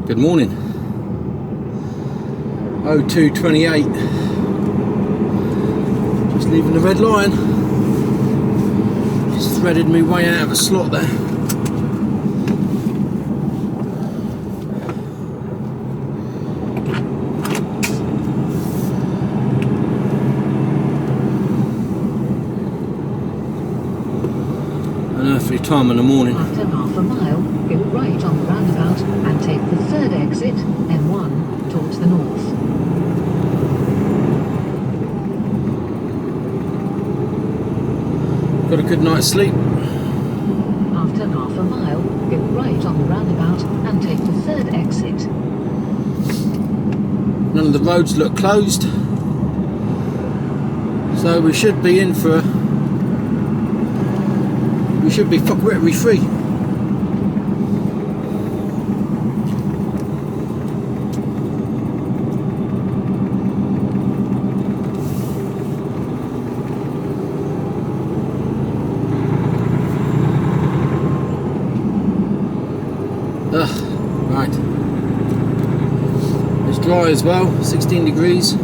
Good morning. 02:28. Just leaving the red line. Just threaded my way out of a slot there. Unearthly time in the morning. After half a mile, go right on the roundabout and take the third exit, M1, towards the north. Got a good night's sleep. After half a mile, go right on the roundabout and take the third exit. None of the roads look closed, so we should be in for we should be fuckery free. Right. It's dry as well, 16 degrees.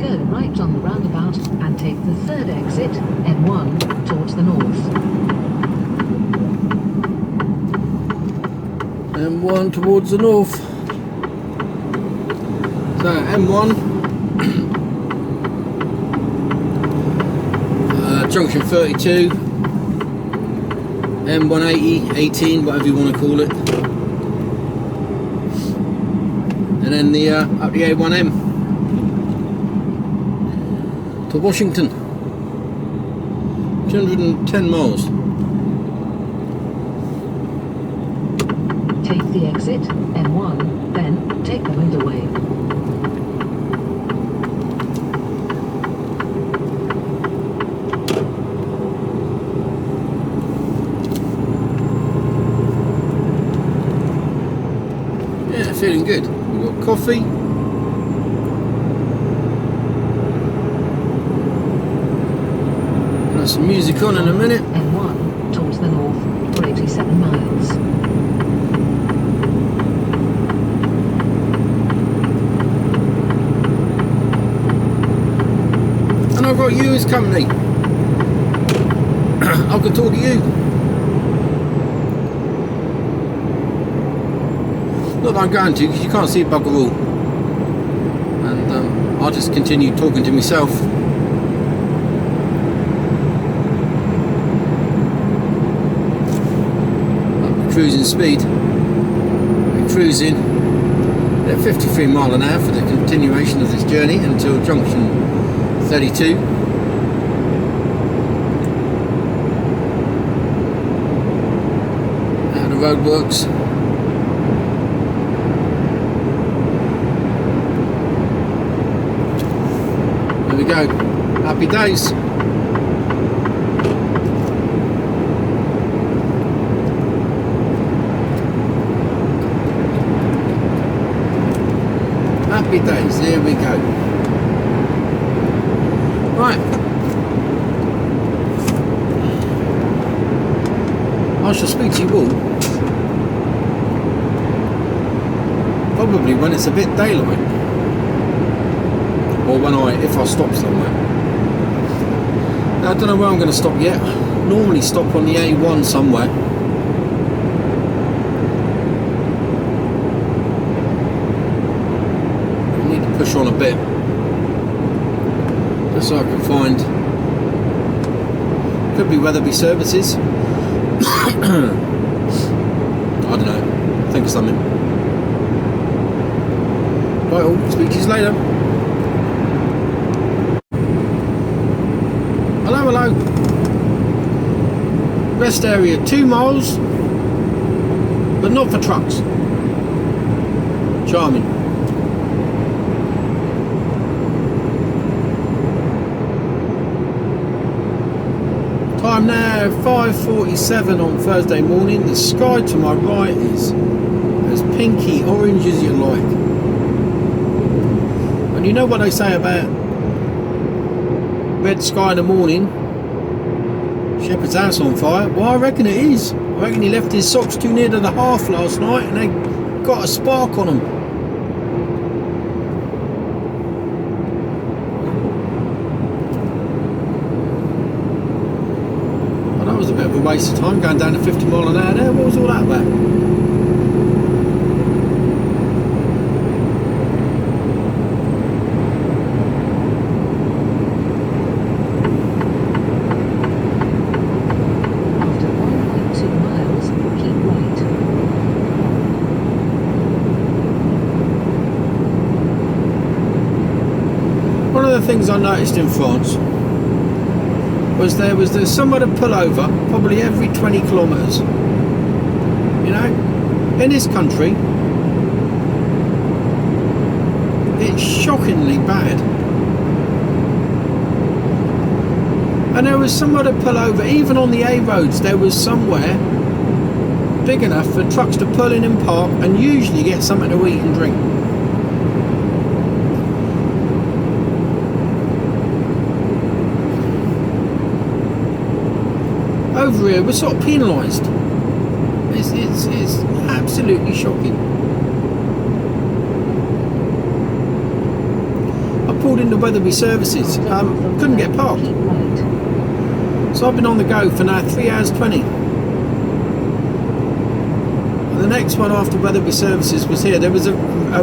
Go right on the roundabout and take the third exit, M1, towards the north. M1 towards the north. So M1, junction 32, M180, 18, whatever you want to call it, and then the up the A1M to Washington, 210 miles. Take the exit, M1, then take the motorway. Yeah, feeling good. We've got coffee. Got some music on in a minute. M1, towards the north, for 87 miles. And I've got you as company. I can talk to you. Not that I'm going to, because you can't see bugger all. And I'll just continue talking to myself. Up cruising speed. We're cruising at 53 mile an hour for the continuation of this journey until junction 32. How the road works. There we go. Happy days. Happy days. There we go. Right, I shall speak to you all probably when it's a bit daylight, or if I stop somewhere. Now, I don't know where I'm going to stop yet. Normally stop on the A1 somewhere. I need to push on a bit. Just so I can find, could be Weatherby services. I don't know, think of something. Right, I'll speak to you later. Hello. Rest area 2 miles, but not for trucks. Charming. Time now 5:47 on Thursday morning. The sky to my right is pinky orange as you like. And you know what they say about red sky in the morning, shepherd's house on fire? Well, I reckon it is. I reckon he left his socks too near to the hearth last night and they got a spark on them. Well, that was a bit of a waste of time going down to 50 mile an hour there. What was all that about? One of the things I noticed in France was there's somewhere to pull over probably every 20 kilometres. You know, in this country it's shockingly bad. And there was somewhere to pull over, even on the A roads there was somewhere big enough for trucks to pull in and park and usually get something to eat and drink. Over here we're sort of penalised. It's absolutely shocking. I pulled into Weatherby services, couldn't get parked. So I've been on the go for now 3 hours 20. And the next one after Weatherby services was here. There was a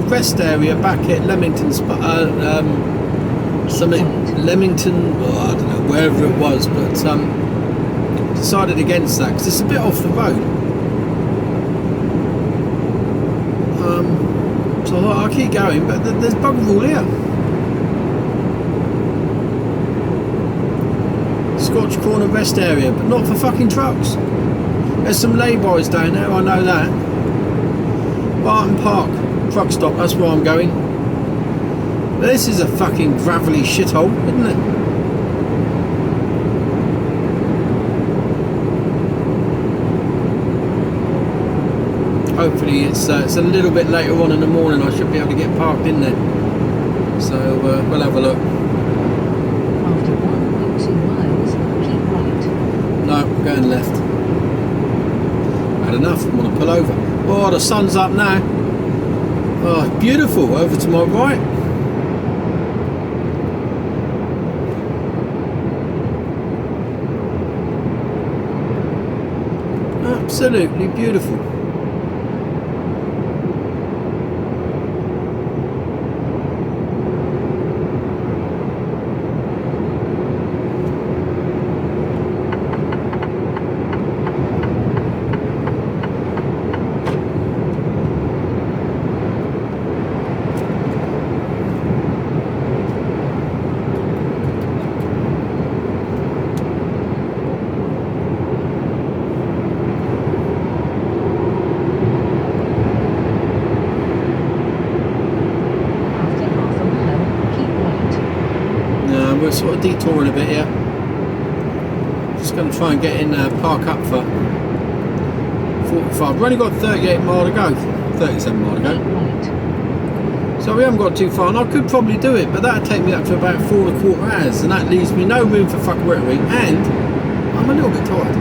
rest area back at Leamington, Leamington, oh, I don't know, wherever it was, but decided against that because it's a bit off the road. So I thought I'll keep going, but there's bugger all here. Scotch Corner rest area, but not for fucking trucks. There's some lay-bys down there, I know that. Barton Park truck stop, that's where I'm going. But this is a fucking gravelly shithole, isn't it? Hopefully it's a little bit later on in the morning. I should be able to get parked in there. So we'll have a look. After 1.2 miles, keep right. No, I'm going left. Had enough. I want to pull over. Oh, the sun's up now. Oh, beautiful. Over to my right. Absolutely beautiful. We're sort of detouring a bit here. Just going to try and get in, park up for 45. We've only got 38 mile to go, 37 mile to go. So we haven't got too far, and I could probably do it, but that'd take me up to about 4¼ hours, and that leaves me no room for fuckery, and I'm a little bit tired.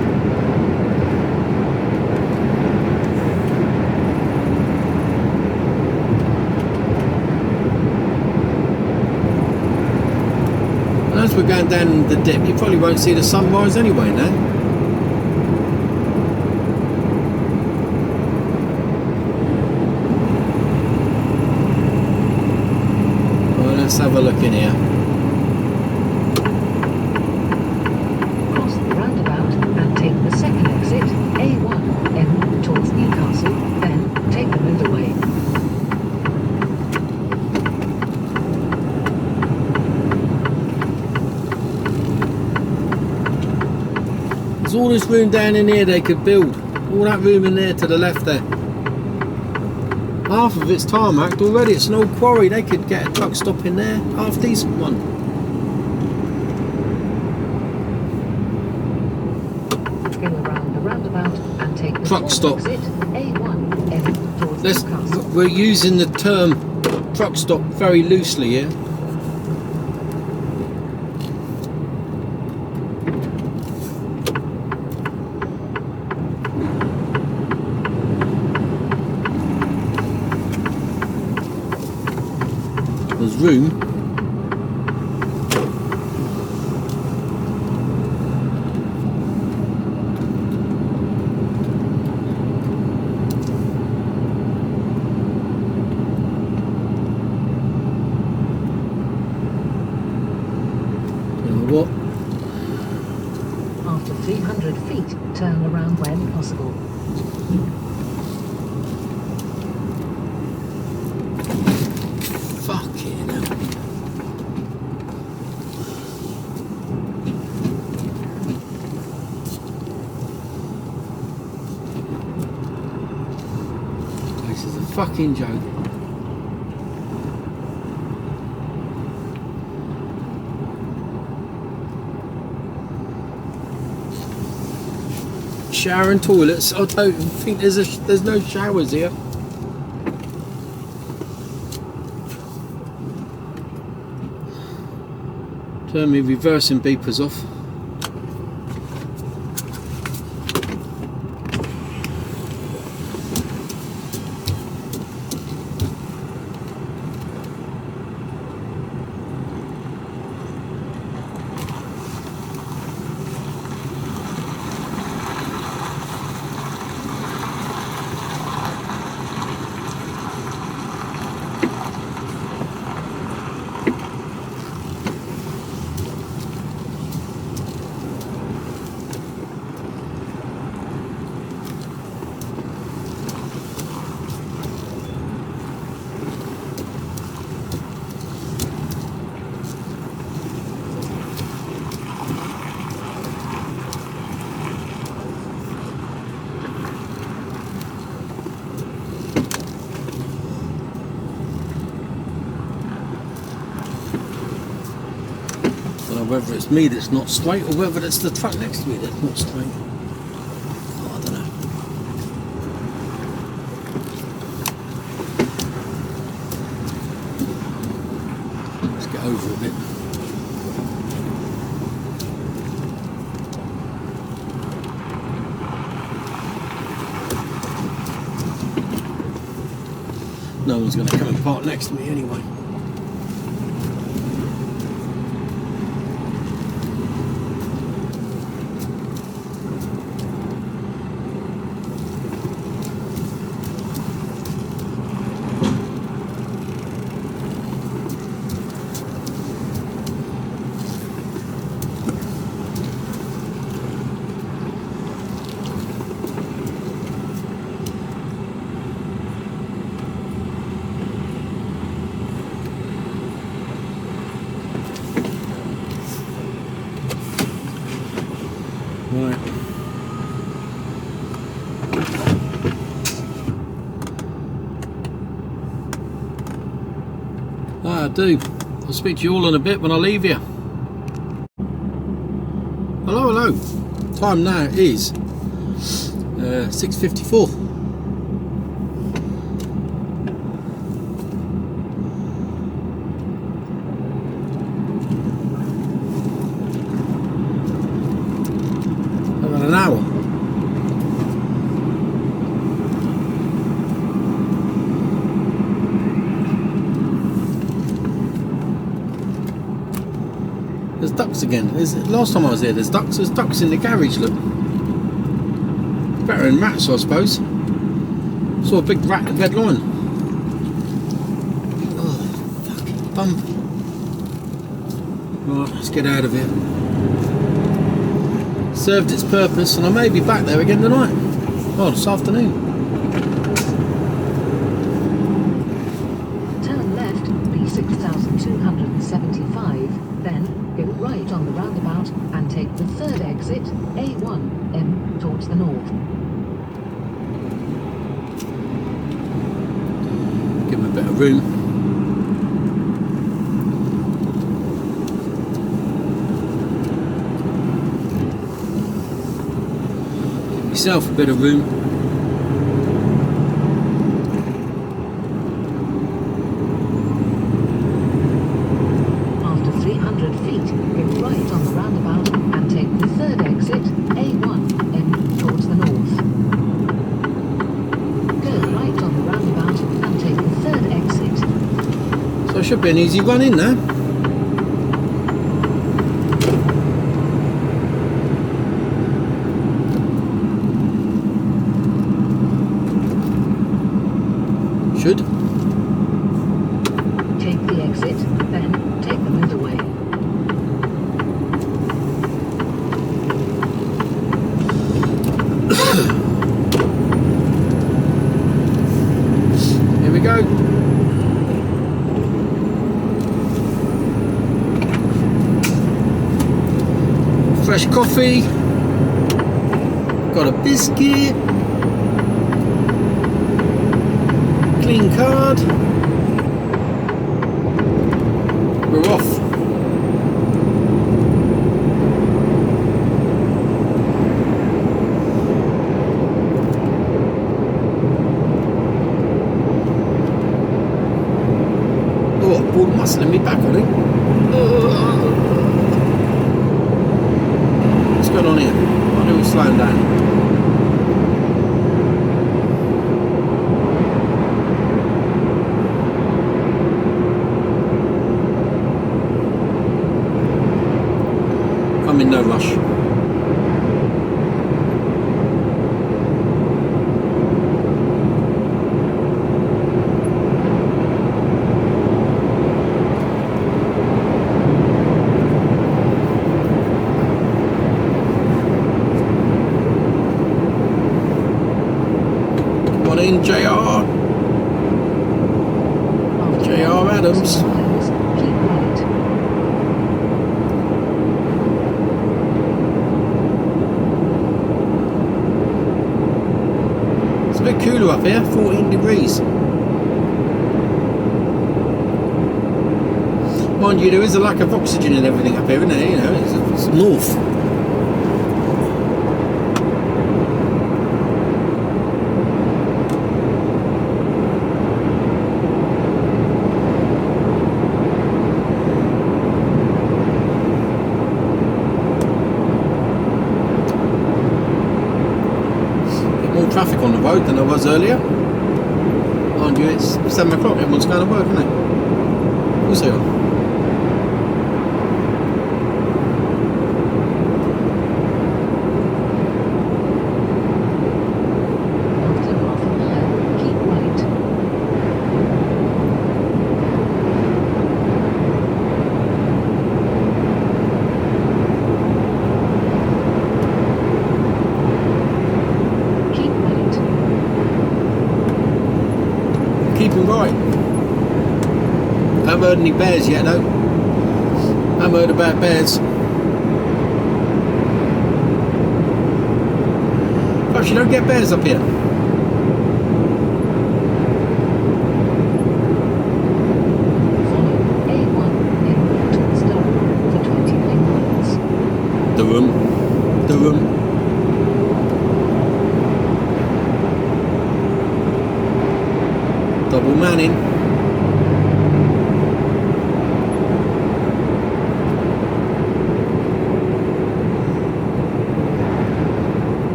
As we're going down the dip, you probably won't see the sunrise anyway now. Well, let's have a look in here. Cross the roundabout and take the second exit, A1, towards Newcastle, then take the motorway. There's all this room down in here they could build. All that room in there to the left there. Half of it's tarmacked already. It's an old quarry. They could get a truck stop in there. Half decent one. Go around the roundabout and take the Truck stop. exit A1 towards Newcastle. We're using the term truck stop very loosely here. There's room. What? After 300 feet, turn around when possible. Fucking hell. This is a fucking joke. Shower and toilets. I don't think there's no showers here. Turn me reversing beepers off. Whether it's me that's not straight or whether it's the truck next to me that's not straight. Oh, I don't know. Let's get over a bit. No one's going to come and park next to me anyway. Right. I do. I'll speak to you all in a bit when I leave you. Hello, hello. Time now is 6:54. About an hour. There's ducks again. Last time I was there, there's ducks in the garage, look. Better than rats, I suppose. Saw a big rat in the red line. Oh, fucking bum. Right, let's get out of here. Served its purpose, and I may be back there again tonight. Oh, this afternoon. Turn left, B6275, then go right on the roundabout and take the third exit, A1M, towards the north. Give him a bit of room. Give yourself a bit of room. Should be an easy run in there. Should. Take the exit, then take the motorway. Here we go. Fresh coffee. Got a biscuit. Clean card. We're off. Oh, I pulled muscle in me back on it. What's going on here? Why do we slow down? I'm in no rush. Come on in, JR. JR Adams. Keep right. It's a bit cooler up here, 14 degrees. Mind you, there is a lack of oxygen and everything up here, isn't there? You know, it's north. More traffic on the road than there was earlier. Mind you, it's 7 o'clock, everyone's going to work, isn't it? Of course they are. After half a mile, keep right. Keep right. Keeping right. Haven't heard any bears yet, though. Haven't heard about bears. Perhaps you don't get bears up here. Follow A1 in towards Durham for 29 miles. Durham. Double manning.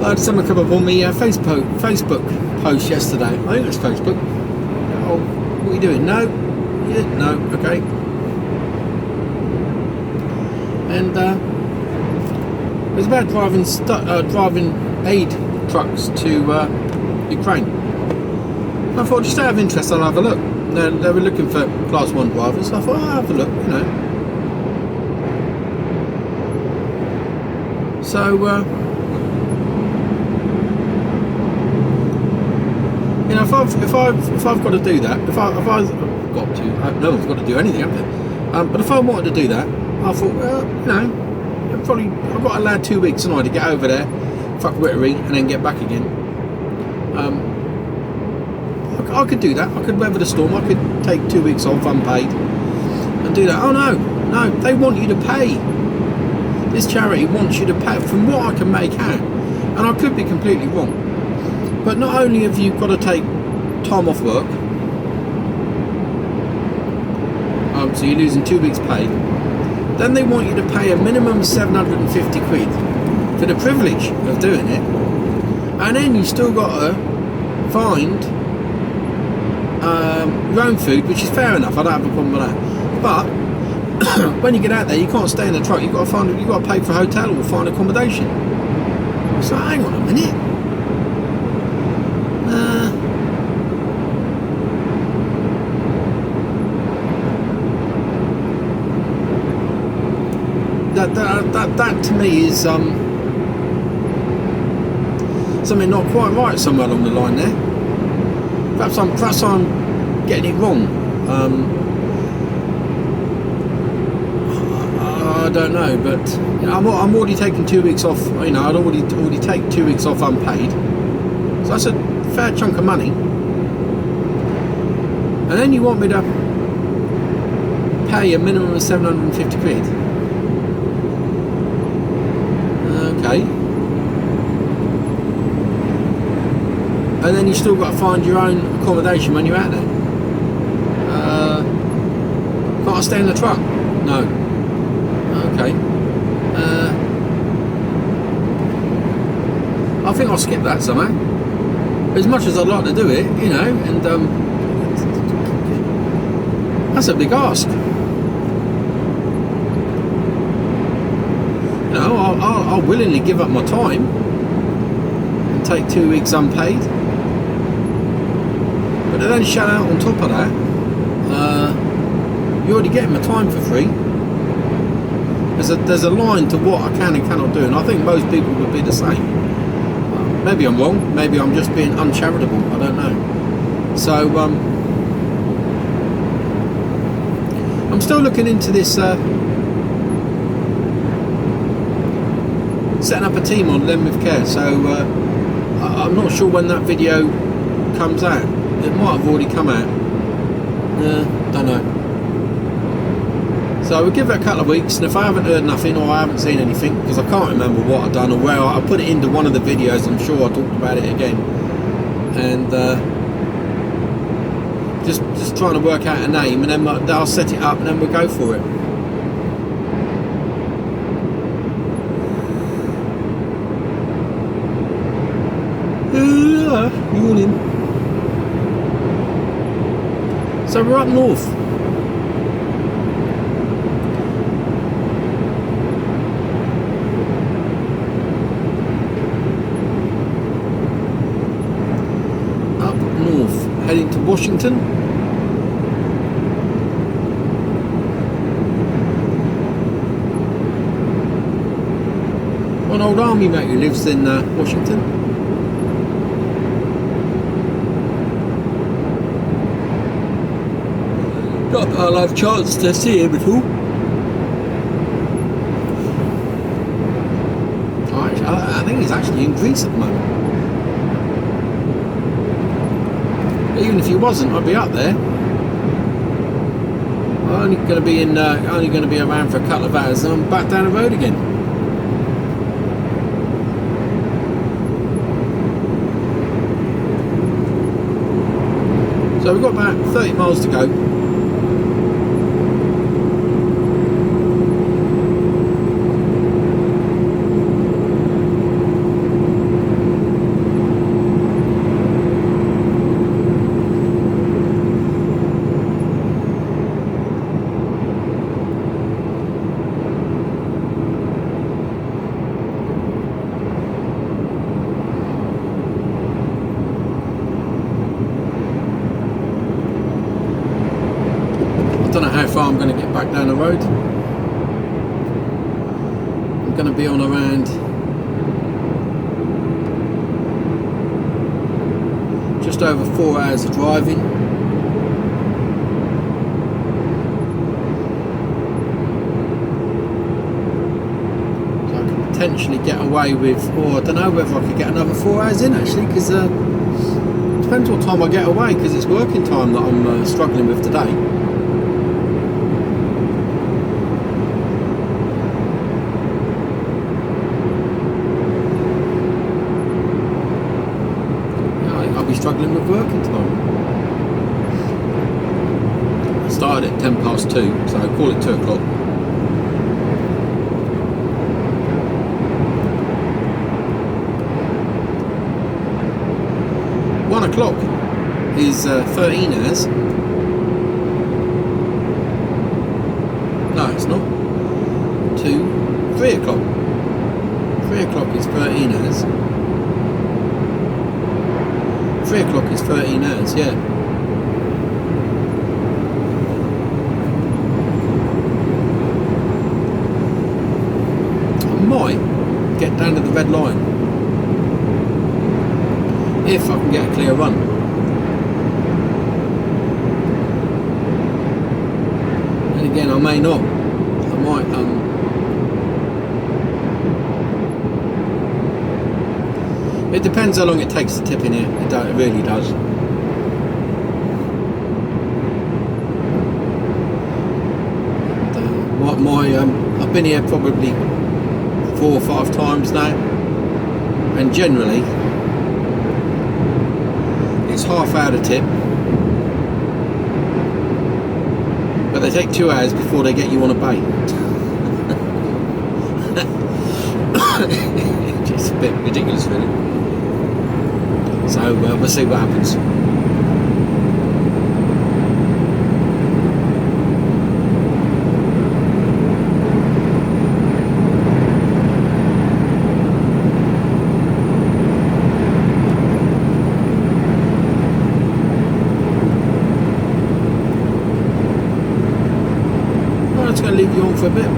I had someone come up on me Facebook post yesterday. I think it was Facebook. Oh, what are you doing? No? Yeah, no, okay. And it was about driving aid trucks to Ukraine. I thought, just out of interest, I'll have a look. They were looking for class 1 drivers. I thought, I'll have a look, you know. So, you know, if I've got to do that, if I've got to, no one's got to do anything, have they? But if I wanted to do that, I thought, well, you know, I've got allowed 2 weeks tonight to get over there, fuck Wittery, and then get back again. I could do that. I could weather the storm. I could take 2 weeks off unpaid and do that. Oh no, they want you to pay. This charity wants you to pay, from what I can make out, and I could be completely wrong. But not only have you got to take time off work, so you're losing 2 weeks pay, then they want you to pay a minimum 750 quid for the privilege of doing it, and then you still got to find your own food, which is fair enough. I don't have a problem with that. But when you get out there, you can't stay in the truck. You've got to pay for a hotel or find accommodation. So hang on a minute. That to me is something not quite right somewhere along the line there. Perhaps I'm getting it wrong. I don't know, but you know, I'm already taking 2 weeks off. You know, I'd already take 2 weeks off unpaid, so that's a fair chunk of money. And then you want me to pay a minimum of 750 quid. Okay. And then you still got to find your own accommodation when you're out there. Can't I stay in the truck? No. Okay. I think I'll skip that somehow. As much as I'd like to do it, you know, and that's a big ask. You know, I'll willingly give up my time and take 2 weeks unpaid. But then shut out on top of that, you're already getting my time for free. There's a line to what I can and cannot do, and I think most people would be the same. Maybe I'm wrong, maybe I'm just being uncharitable, I don't know. So I'm still looking into this setting up a team on Lend With Care, so I'm not sure when that video comes out. It might have already come out. Don't know. So we'll give it a couple of weeks, and if I haven't heard nothing or I haven't seen anything, because I can't remember what I've done or where I put it into one of the videos, I'm sure I talked about it again, and just trying to work out a name, and then I'll set it up and then we'll go for it. Yawning. So we're up north. Up north, heading to Washington. One old army mate who lives in Washington. Not that I'll have a chance to see him at all. I think he's actually in Greece at the moment. Even if he wasn't, I'd be up there. I'm only going to be around for a couple of hours, and I'm back down the road again. So we've got about 30 miles to go. I don't know how far I'm going to get back down the road. I'm going to be on around just over 4 hours of driving. So I can potentially get away with, or I don't know whether I could get another 4 hours in actually, because depends what time I get away, because it's working time that I'm struggling with today. Struggling with working time. I started at 2:10, so I call it 2 o'clock. £1 o'clock is is 13 hours. No, it's not. 3 o'clock. 3 o'clock is 13 hours. 3 o'clock is 13 hours, yeah. I might get down to the red line if I can get a clear run. And again, I may not. I might it depends how long it takes to tip in here. It really does. I've been here probably 4 or 5 times now, and generally it's half hour to tip, but they take 2 hours before they get you on a bay. It's a bit ridiculous, really. So we'll see what happens. Well, it's going to leave you on for a bit.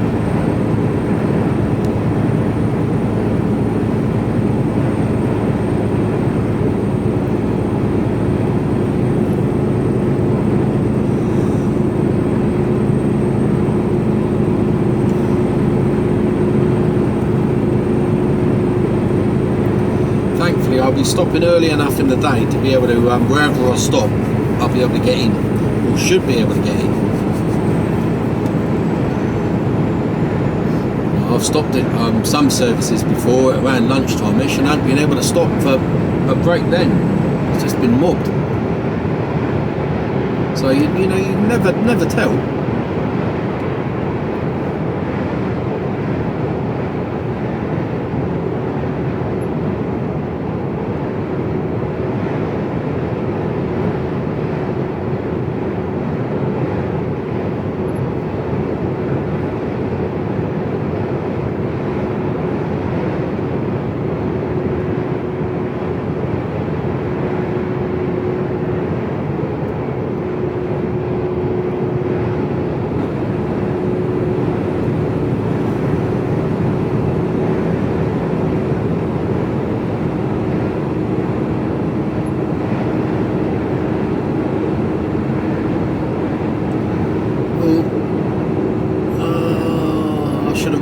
I'll be stopping early enough in the day to be able to, wherever I stop, I'll be able to get in, or should be able to get in. I've stopped at some services before around lunchtime-ish and haven't been able to stop for a break then. It's just been mobbed. So you know, you never tell.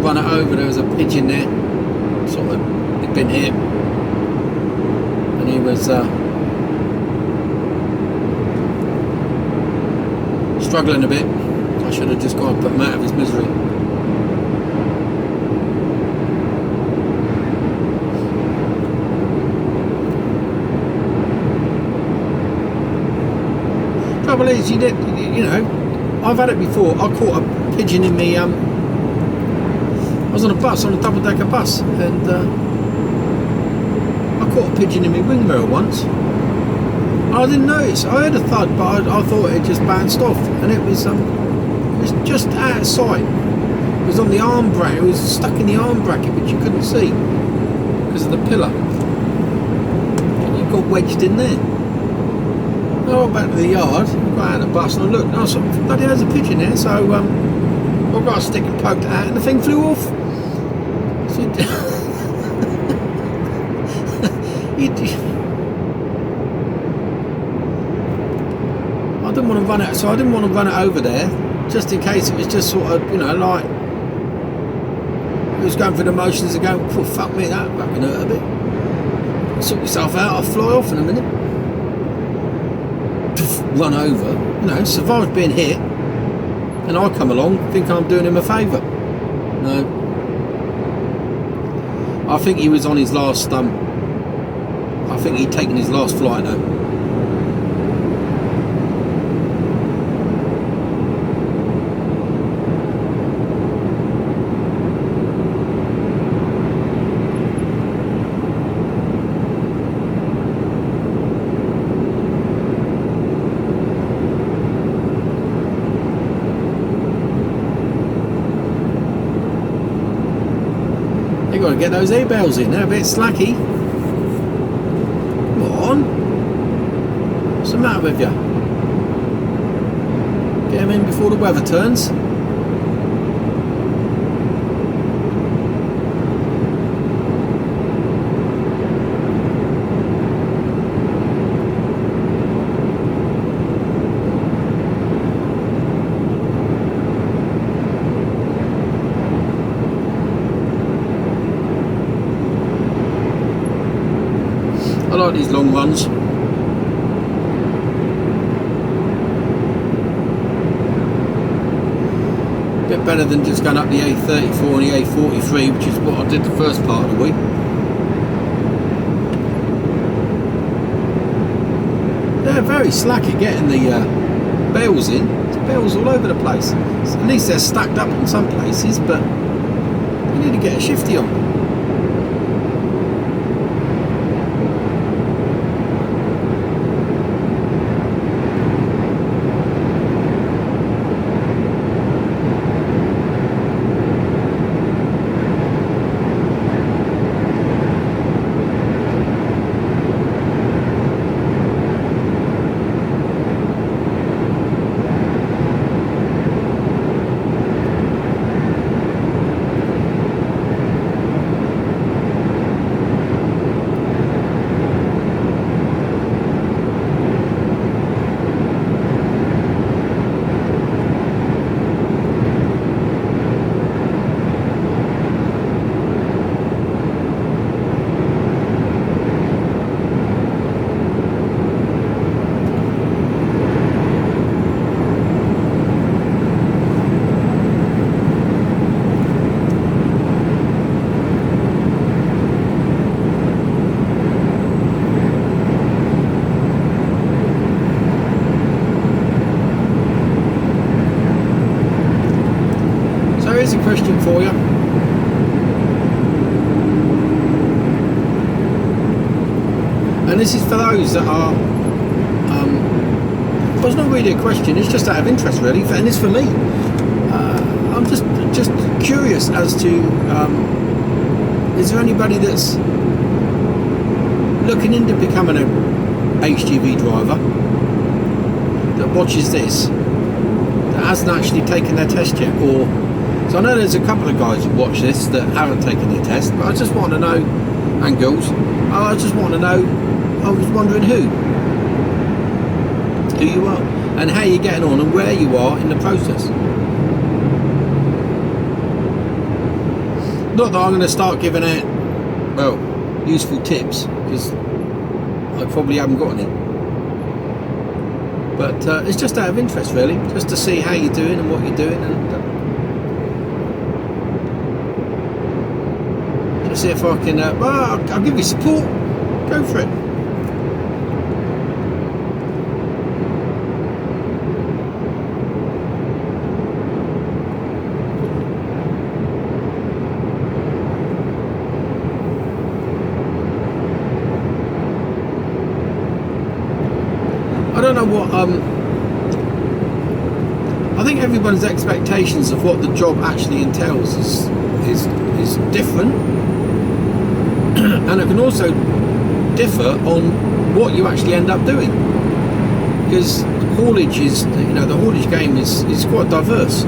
Run it over. There was a pigeon there, sort of, he'd been hit, and he was struggling a bit. I should have just gone and put him out of his misery. Trouble is, you know, I've had it before. I caught a pigeon in me. I was on a bus, on a double-decker bus, and I caught a pigeon in my wing mirror once. I didn't notice. I heard a thud, but I thought it just bounced off, and it was just out of sight. It was on the arm bracket. It was stuck in the arm bracket, but you couldn't see because of the pillar. And you got wedged in there. I went back to the yard, got out of the bus, and I looked, and I was like, bloody hell, there's a pigeon there. So I got a stick and poked it out, and the thing flew off. So I didn't want to run it, so I didn't want to run it over there, just in case it was just sort of, you know, like it was going through the motions of going, oh, fuck me, that fucking hurt a bit. Sort yourself out, I'll fly off in a minute. Run over, you know, survived being hit, and I come along, think I'm doing him a favour. No. I think he was on his last, I think he'd taken his last flight now. You got to get those A-bells in. They're a bit slacky. Come on. What's the matter with you? Get them in before the weather turns. I like these long runs. Bit better than just going up the A34 and the A43, which is what I did the first part of the week. They're very slack at getting the bells in. There's bells all over the place. So at least they're stacked up in some places, but you need to get a shifty on. Here's a question for you. And this is for those that are well, it's not really a question, it's just out of interest really, and it's for me. I'm just curious as to is there anybody that's looking into becoming a HGV driver that watches this that hasn't actually taken their test yet? Or so I know there's a couple of guys who watch this that haven't taken their test, but I just want to know, and girls, I just want to know, I was wondering who you are, and how you're getting on, and where you are in the process. Not that I'm going to start giving out, well, useful tips, because I probably haven't got any. But it's just out of interest really, just to see how you're doing and what you're doing, and see if I can, well, I'll give you support, go for it. I don't know what, I think everyone's expectations of what the job actually entails is different. And it can also differ on what you actually end up doing, because haulage is, you know, the haulage game is quite diverse.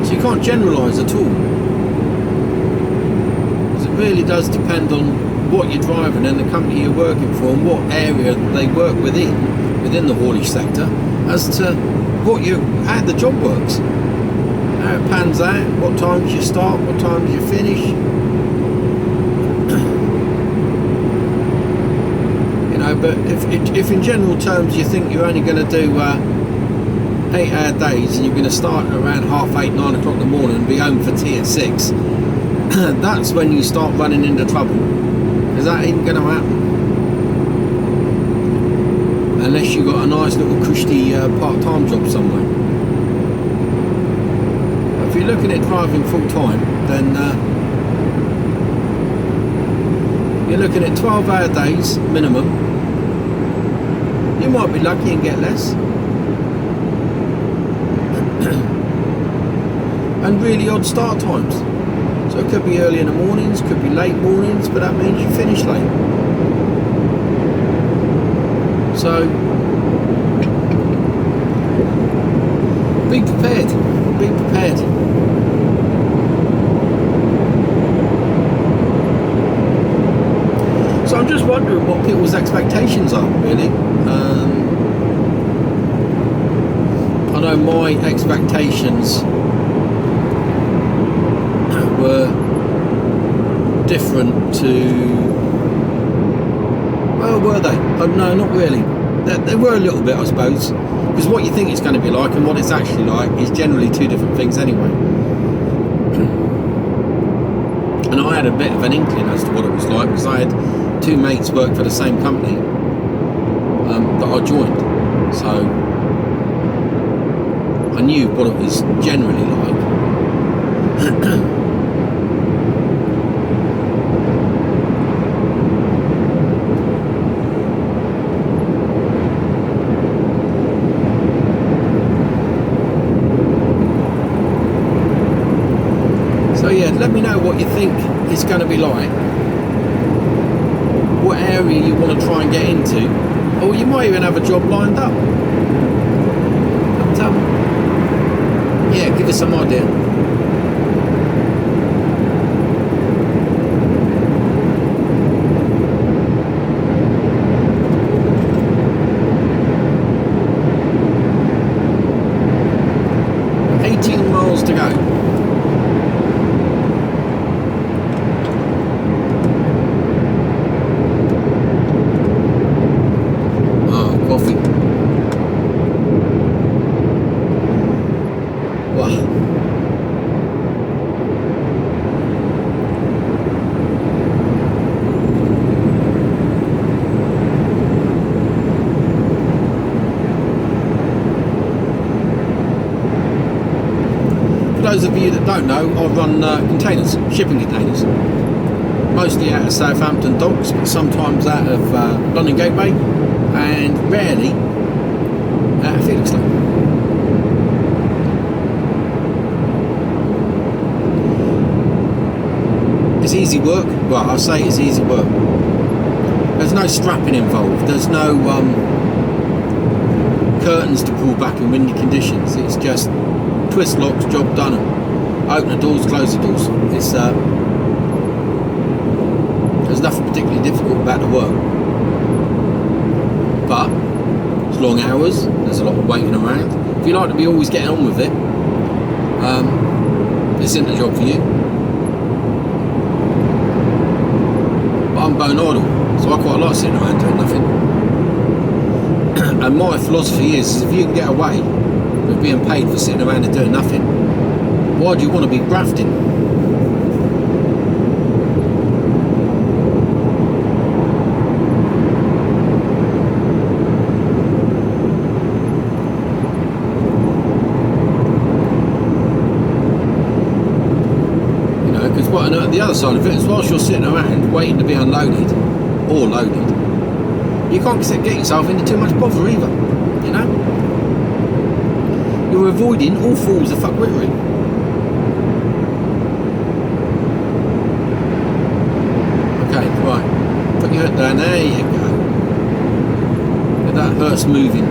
So you can't generalise at all, because it really does depend on what you're driving and the company you're working for and what area they work within the haulage sector, as to how the job works, how it pans out, what times you start, what times you finish. You know, but if in general terms you think you're only going to do 8-hour days and you're going to start around 8:30, 9 o'clock in the morning and be home for tea at 6, that's when you start running into trouble, because that ain't going to happen. Unless you've got a nice little cushy part-time job somewhere. But if you're looking at driving full-time, then you're looking at 12-hour days minimum. You might be lucky and get less. and really odd start times. So it could be early in the mornings, could be late mornings, but that means you finish late. So be prepared. Be prepared. So I'm just wondering what people's expectations are, really. I know my expectations were different to, well, were they? No, not really. They were a little bit, I suppose, because what you think it's going to be like and what it's actually like is generally two different things anyway. And I had a bit of an inkling as to what it was like, because I had two mates work for the same company that I joined, so I knew what it was generally like. So yeah, let me know what you think it's going to be like, what area you want to try and get into, or you might even have a job lined up. But, yeah, give us some idea. Miles to go. Oh, coffee. Wow. For those of you that don't know, I run containers, shipping containers, mostly out of Southampton docks, but sometimes out of London Gateway, and rarely out of Felixstowe. It's easy work. Well, I say it's easy work. There's no strapping involved. There's no curtains to pull back in windy conditions. It's just twist locks, job done. Open the doors, close the doors. It's there's nothing particularly difficult about the work, but it's long hours. There's a lot of waiting around. If you like to be always getting on with it, this isn't the job for you. But I'm bone idle, so I quite like sitting around doing nothing. And my philosophy is, if you can get away with being paid for sitting around and doing nothing, why do you want to be grafting? You know, because what the other side of it is, whilst you're sitting around waiting to be unloaded or loaded, you can't get yourself into too much bother either, you know? You're avoiding all forms of fuckwittery. Okay, right. Put your head down, there you go. Get that hearse moving.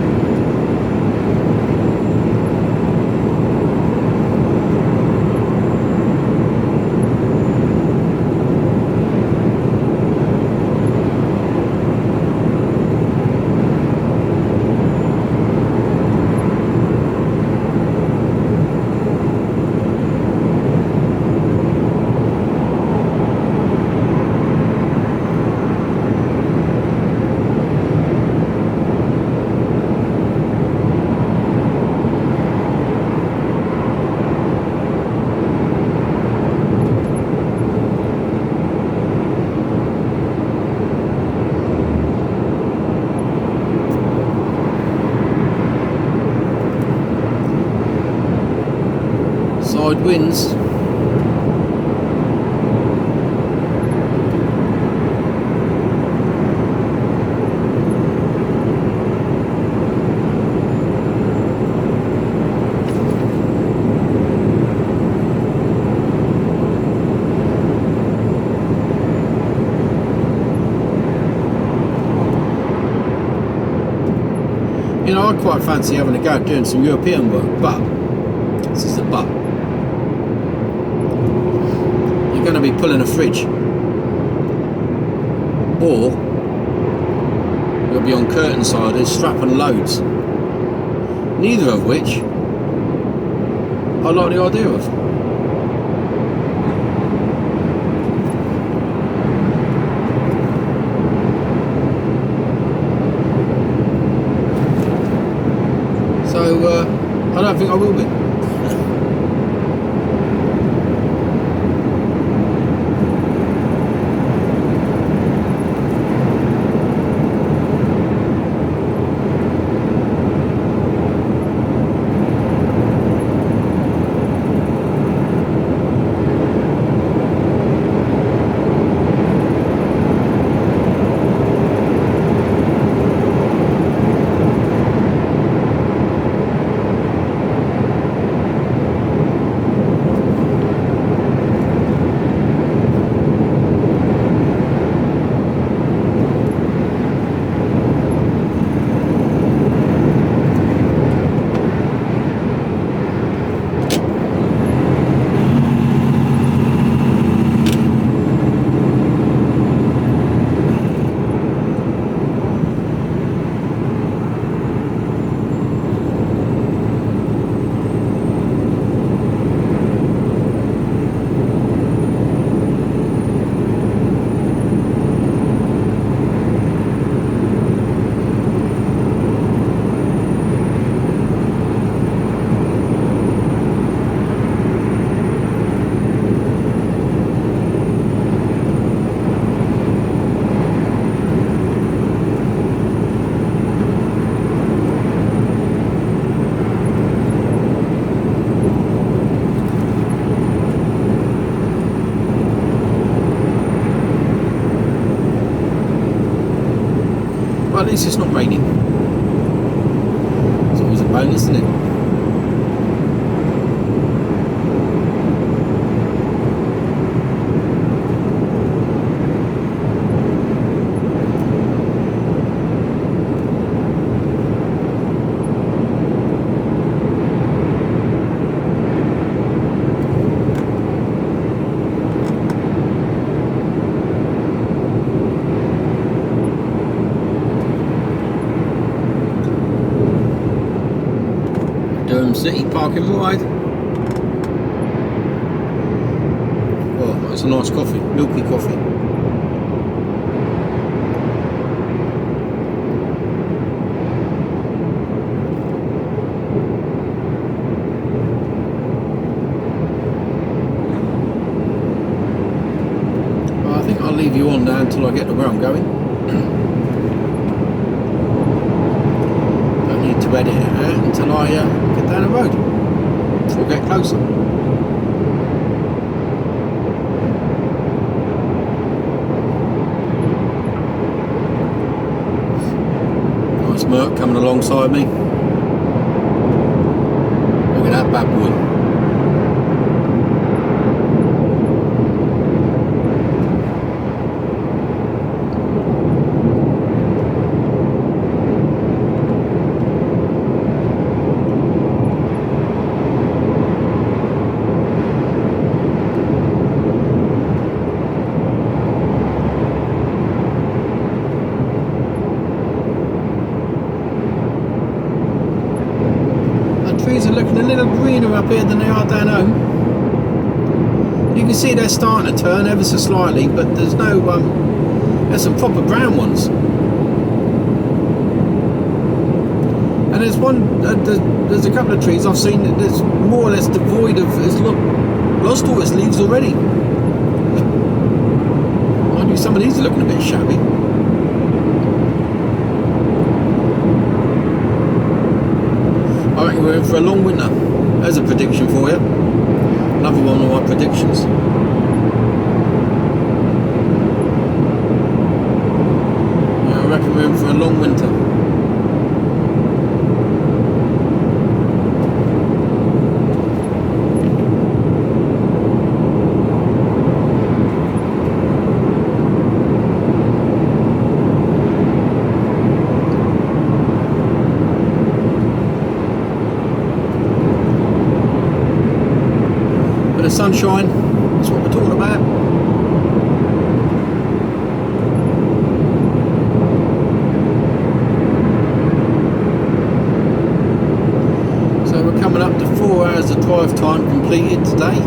Side winds. You know, I quite fancy having a go at doing some European work, but this is the but. You're going to be pulling a fridge, or you'll be on curtain siders strapping loads. Neither of which I like the idea of. So I don't think I will be. Well, at least it's not raining. It's always a bonus, isn't it? City parking ride. Oh, that's a nice coffee, milky coffee. Well, I think I'll leave you on now until I get to where I'm going. Don't need to edit it out until I get down the road or get closer. Nice Merc coming alongside me. Look at that bad boy. Trees are looking a little greener up here than they are down home. You can see they're starting to turn ever so slightly, but there's no there's some proper brown ones. And there's one there's a couple of trees I've seen that's more or less devoid of, it's lost all its leaves already. Mind you, some of these are looking a bit shabby. I reckon we're in for a long winter. There's a prediction for you. Another one of my predictions. Yeah, I reckon we're in for a long winter. sunshine. That's what we're talking about. So we're coming up to 4 hours of drive time completed today.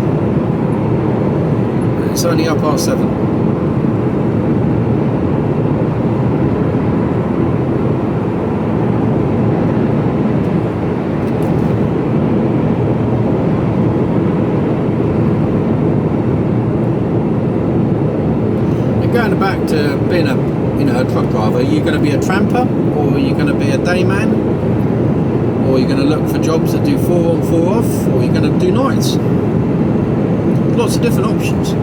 And it's only 7:30. Going back to being a a truck driver, are you going to be a tramper, or are you going to be a dayman, or are you going to look for jobs that do 4 on 4 off, or are you going to do nights? Lots of different options.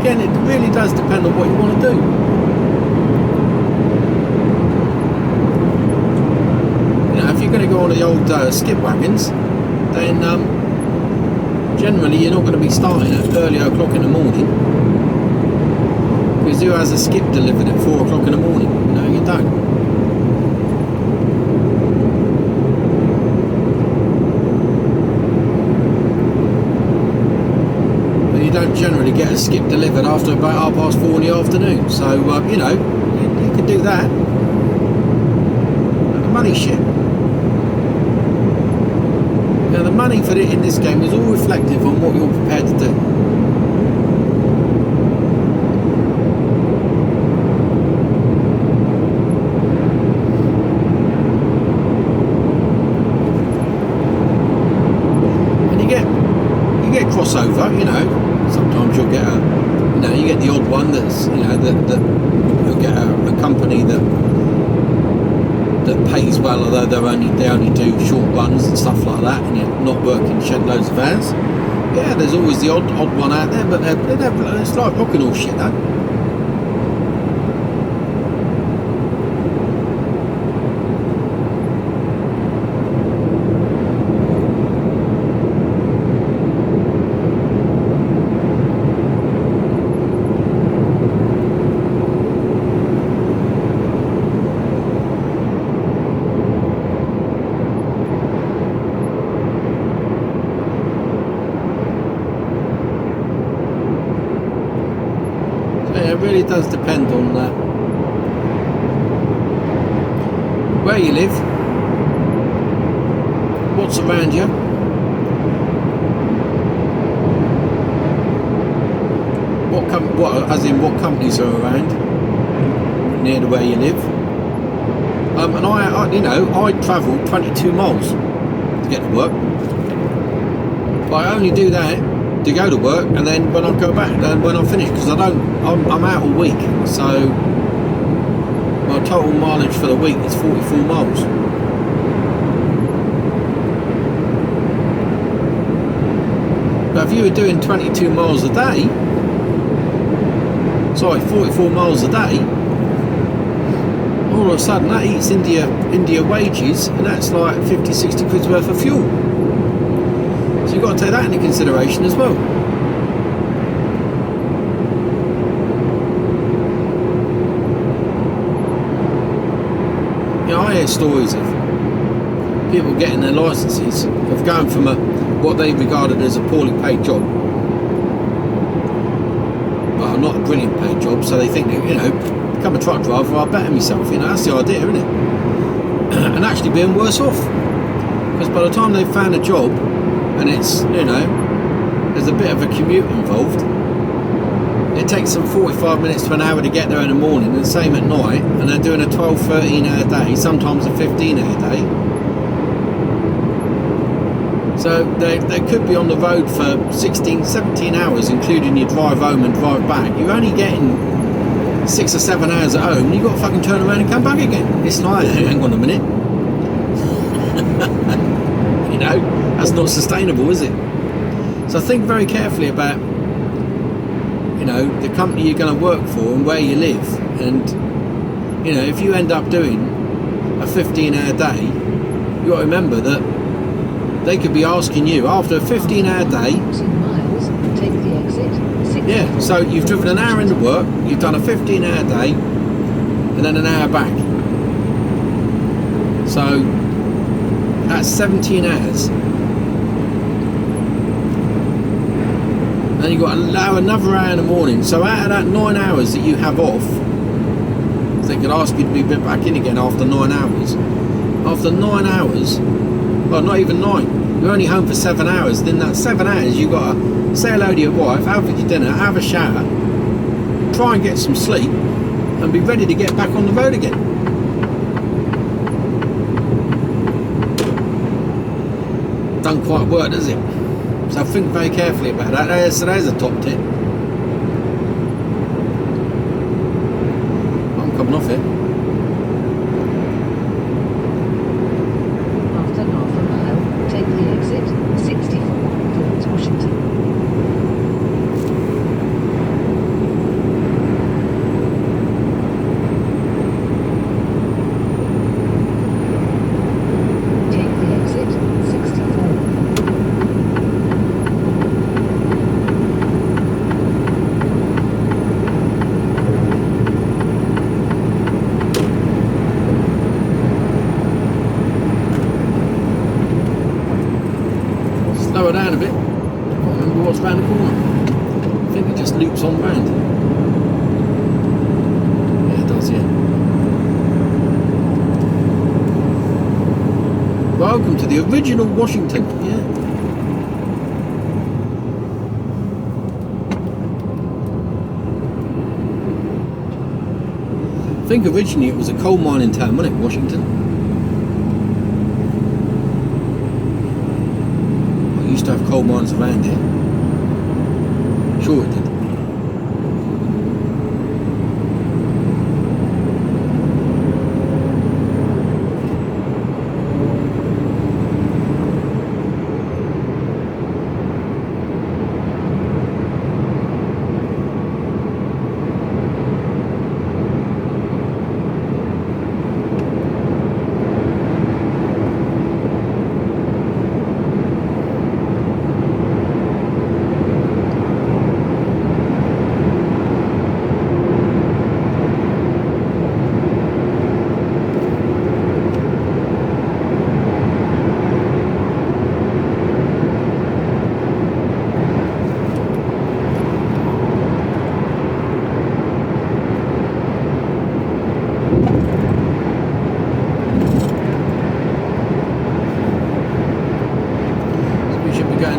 Again, it really does depend on what you want to do. If you're going to go on the old skip wagons, then generally you're not going to be starting at early o'clock in the morning, because who has a skip delivered at 4 o'clock in the morning? No, you don't. But you don't generally get a skip delivered after about 4:30 in the afternoon. So you could do that. But the money shit. Now the money for it in this game is all reflective on what you're prepared to do. And you get crossover, sometimes you'll get you get the odd one that's, that you'll get a company that pays well, although they only do short runs and stuff like that, and you're not working shed loads of hours. Yeah, there's always the odd one out there, but it's like rocking all shit, though. It really does depend on where you live, what's around you, what companies are around near to where you live. And I travel 22 miles to get to work, but I only do that to go to work, and then when I go back, when I finish, because I'm out all week, so my total mileage for the week is 44 miles. But if you were doing 22 miles a day, 44 miles a day, all of a sudden that eats into your wages, and that's like 50-60 quid's worth of fuel. So you've got to take that into consideration as well. I hear stories of people getting their licences, of going from what they regarded as a poorly paid job, well, not a brilliant paid job, so they think that, become a truck driver, I'll better myself, that's the idea, isn't it? And actually being worse off, because by the time they've found a job, and it's, there's a bit of a commute involved, it takes them 45 minutes to an hour to get there in the morning, and the same at night, and they're doing a 12-13 hour day, sometimes a 15 hour day. So they could be on the road for 16-17 hours, including your drive home and drive back. You're only getting 6 or 7 hours at home, and you've got to fucking turn around and come back again. It's like, hang on a minute. That's not sustainable, is it? So think very carefully about the company you're going to work for and where you live, and if you end up doing a 15-hour day, you've got to remember that they could be asking you after a 15-hour day, miles, take the exit, so you've driven an hour into work, you've done a 15-hour day, and then an hour back. So that's 17 hours. Then you've got to allow another hour in the morning. So out of that 9 hours that you have off, they could ask you to be back in again after 9 hours. After 9 hours, well, not even 9, you're only home for 7 hours. Then that 7 hours, you've got to say hello to your wife, have your dinner, have a shower, try and get some sleep, and be ready to get back on the road again. Don't quite work, does it? So think very carefully about that. There's a top tip. I'm coming off it. After half a mile, take the exit 64 towards Washington. Take the exit 64. Slow it down a bit. Can't remember what's round the corner. I think it just loops on round. Yeah, it does, yeah. Welcome to the original Washington, yeah. I think originally it was a coal mining town, wasn't it, Washington? Used to have coal mines around here. Sure it did.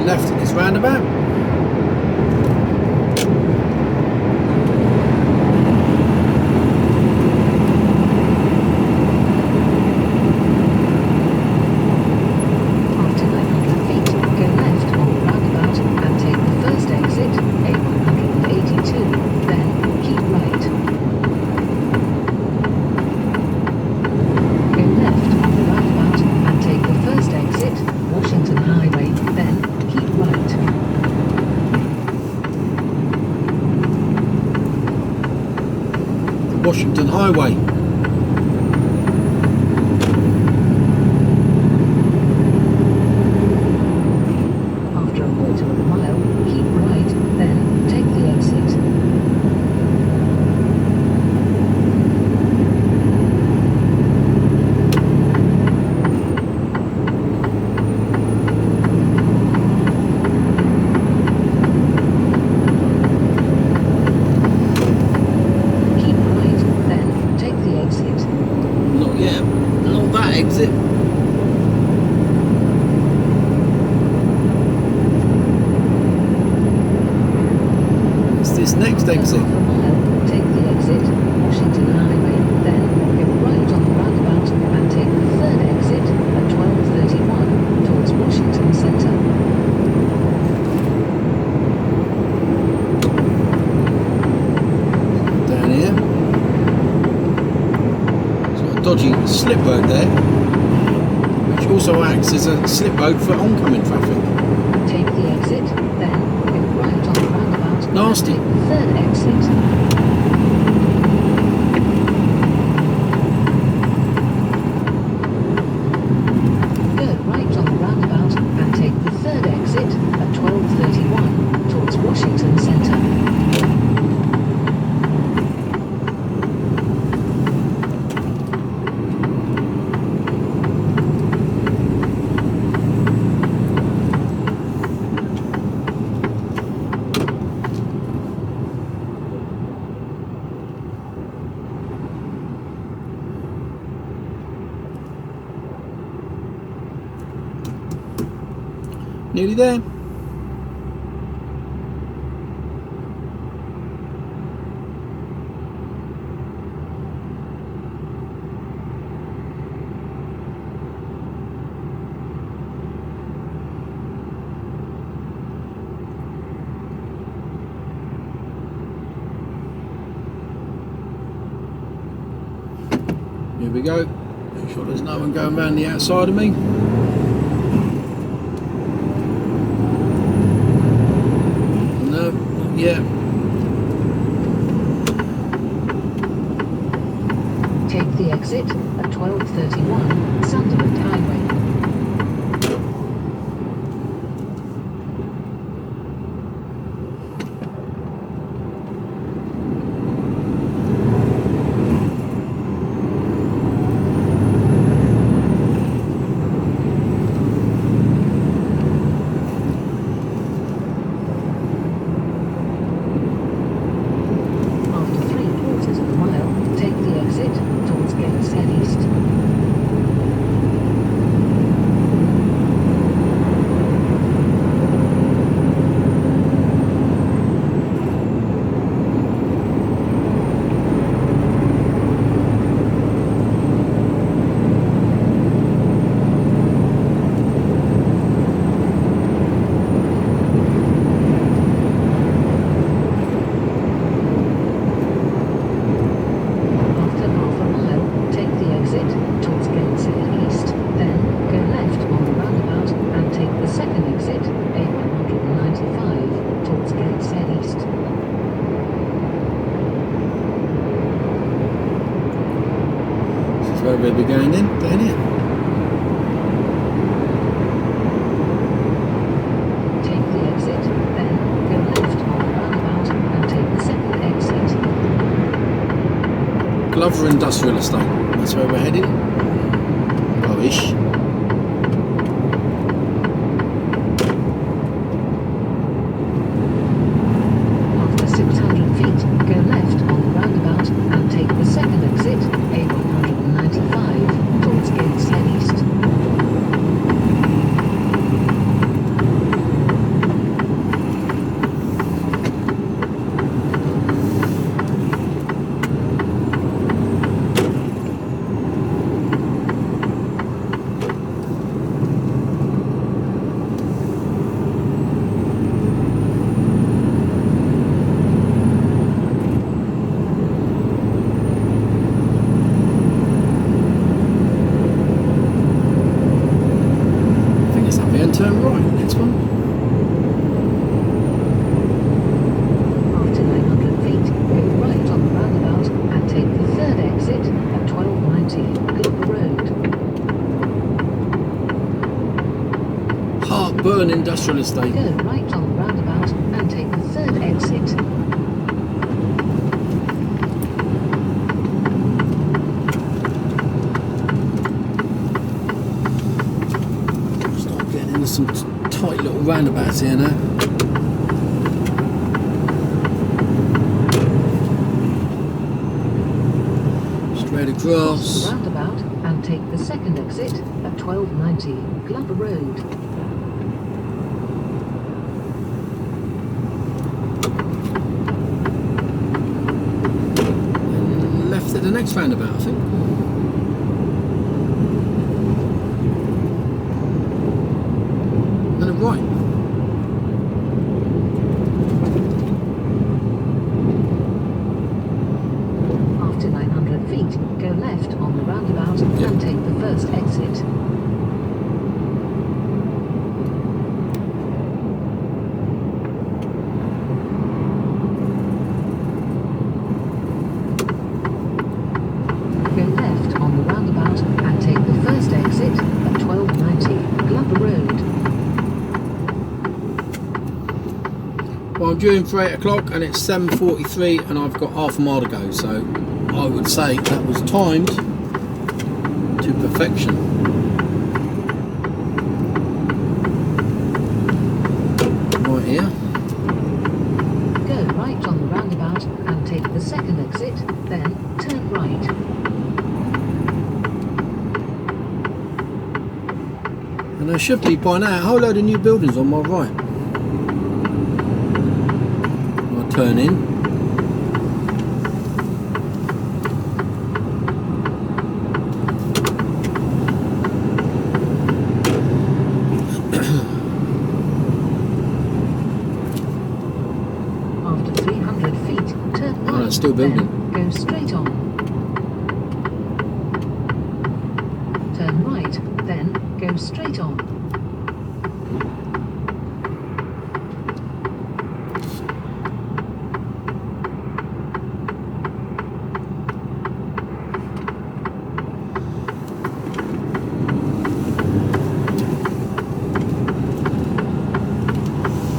Left at this roundabout. After 900 feet, go left on the roundabout and take the first exit, A182, then keep right. Go left on the roundabout and take the first exit, Washington Highway, then keep right. Washington Highway. After a quarter of a mile, keep right, then take the exit. Keep right, then take the exit. Not yet. Not that exit. It's this next exit. Half a mile, take the exit, Washington Highway, then go right on the roundabout and take the third exit at 12:31 towards Washington Center. Down here. Sort of dodgy slip road there, which also acts as a slip road for oncoming traffic. Take the exit, then go right on the roundabout Nasty. and take the third exit. Go right on the roundabout and take the third exit at 12:31 towards Washington Center. Nearly there. Here we go. Make sure there's no one going around the outside of me. No, not yet. Take the exit at 12:31 Sunderland Highway. After 3/4 of a mile, take the exit towards Gateshead East. After half a mile, take the exit towards Gateshead East, then go left on the roundabout and take the second exit, A195, towards Gateshead East. This is where we'll be going in, down here. Take the exit, then go left on the roundabout and take the second exit. Glover Industrial Estate. That's where we're heading. Oh-ish. After 600 feet, go left on the roundabout and take the second exit, A195, towards Gateshead East. I think it's up here and turn right. Next one. After 900 feet, go right on the roundabout and take the third exit at 1290 Glover Road. Heartburn Industrial Estate. Go right on the roundabout and take the third exit. Start getting into some tight little roundabouts here now. Straight Cross the across. roundabout and take the second exit at 1290 Glover Road. And left at the next roundabout, I think. And a right. After 900 feet, go left on the roundabout and take the first exit. Go left on the roundabout and take the first exit at 1290 Glover Road. Well, I'm due in for 8 o'clock and it's 7:43 and I've got half a mile to go, so I would say that was timed to perfection. Right here. Go right on the roundabout and take the second exit, then turn right. And there should be by now a whole load of new buildings on my right. I'll turn in. After 300 feet, turn right. Oh, it's still building. Then go straight on. Turn right, then go straight on.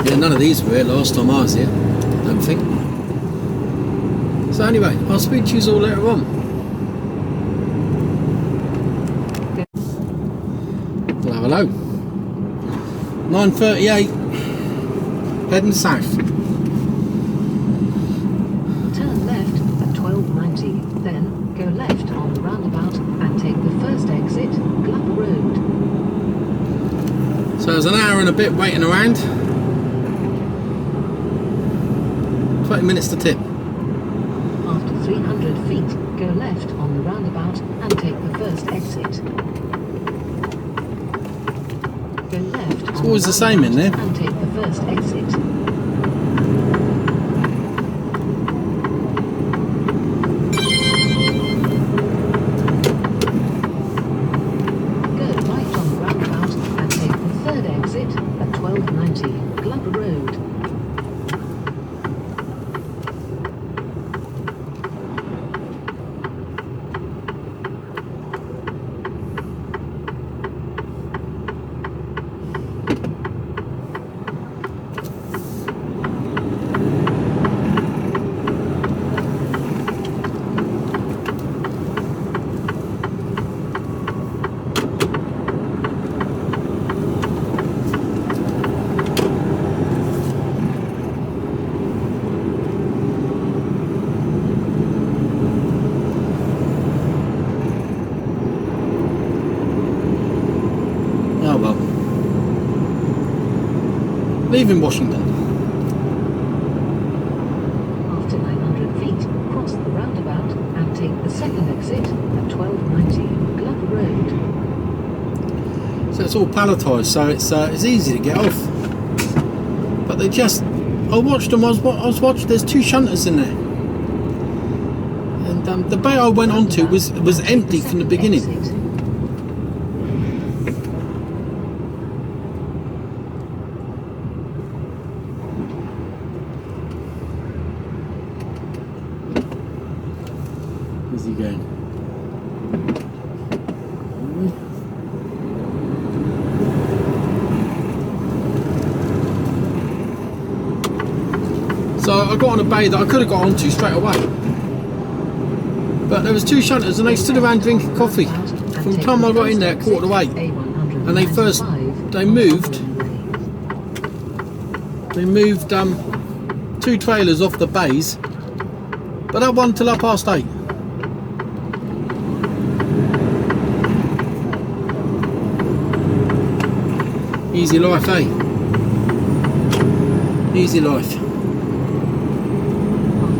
Yeah, none of these were here last time I was here, I don't think. So anyway, I'll speak to you all later on. Hello, hello. 9:38, heading south. Turn left at 1290, then go left on the roundabout and take the first exit, Glover Road. So there's an hour and a bit waiting around. 20 minutes to tip. After 300 feet, go left on the roundabout and take the first exit. Go left It's always the same in there. and take the first exit. Go right on the roundabout and take the third exit at 1290 Glover Road. Oh well. Leaving Washington. After 900 feet, cross the roundabout and take the second exit at 1290 Glover Road. So it's all palletised, so it's easy to get off. But they just, I watched them. I was watching. There's two shunters in there, and the bay I went onto was empty from the beginning. Exit. Where's he going? So I got on a bay that I could have got onto straight away. But there was two shunters and they stood around drinking coffee. From the time I got in there at 7:45. And they moved two trailers off the bays. But that wasn't till 8:30. Easy life, eh? Easy life. After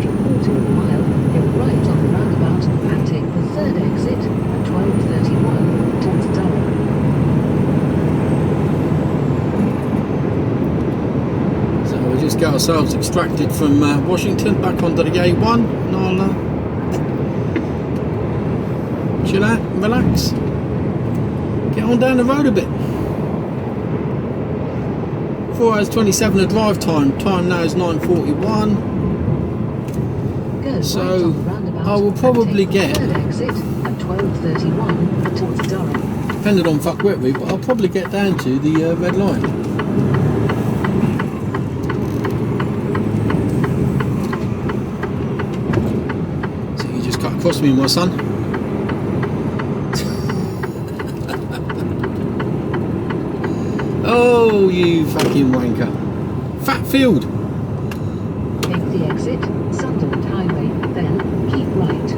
a quarter of a mile, go right on the roundabout and take the third exit at 1231 towards Durham. So we'll just get ourselves extracted from Washington back onto the A1 and I'll chill out and relax. Get on down the road a bit. 4 hours 27 of drive time. Time now is 9:41. Go right So, on the roundabout I will probably and take get- the third exit at 1231 towards Durham. Depending on fuck where we, but I'll probably get down to the red line. So you just cut across me, my son. Oh, you fucking wanker. Fat field. Take the exit, Sunderland Highway, then keep right.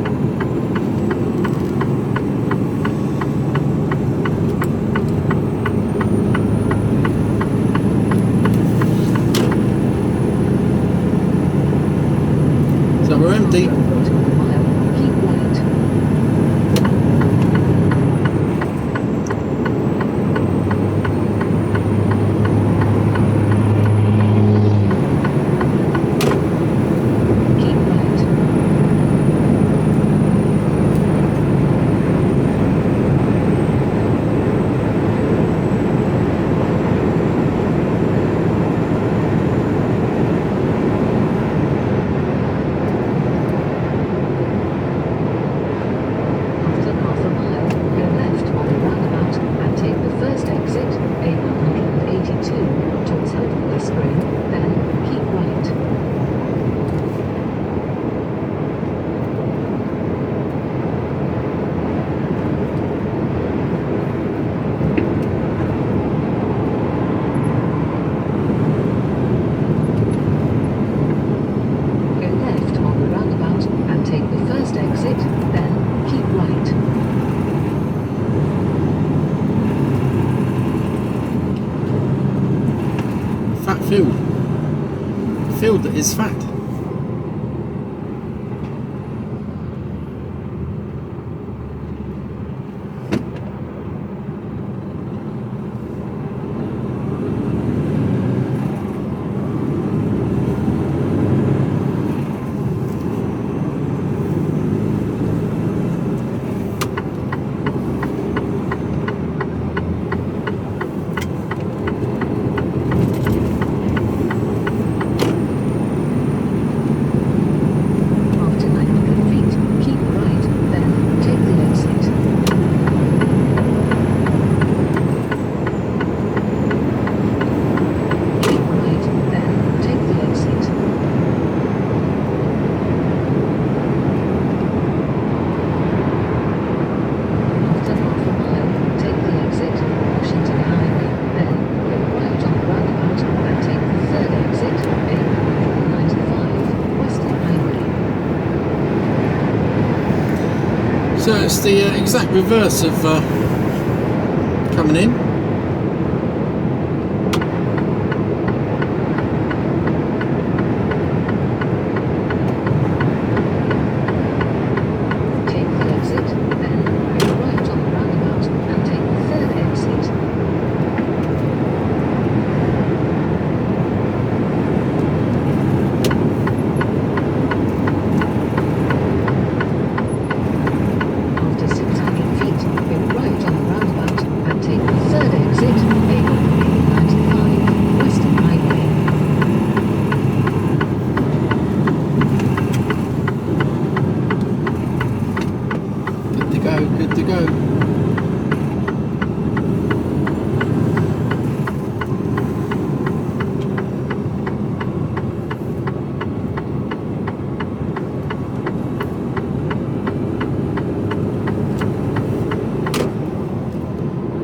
empty. After a quarter of a mile, keep right. Keep right. After half a mile, go left on the roundabout and take the first exit, A182, towards Hopeless Spring, then keep right. Go left on the roundabout and take the first exit, then keep right. Fat field. Field that is fat. After 900 feet, keep right, then take the exit. Keep right, then take the exit. After half a mile, take the exit, Washington Highway, then go right on the roundabout and take the third exit, A195, Western Highway. So it's the exact reverse of coming in. Take the exit, then go right on the roundabout and take the third exit. After 600 feet, go right on the roundabout and take the third exit, A195, Western Highway. Good to go, good to go.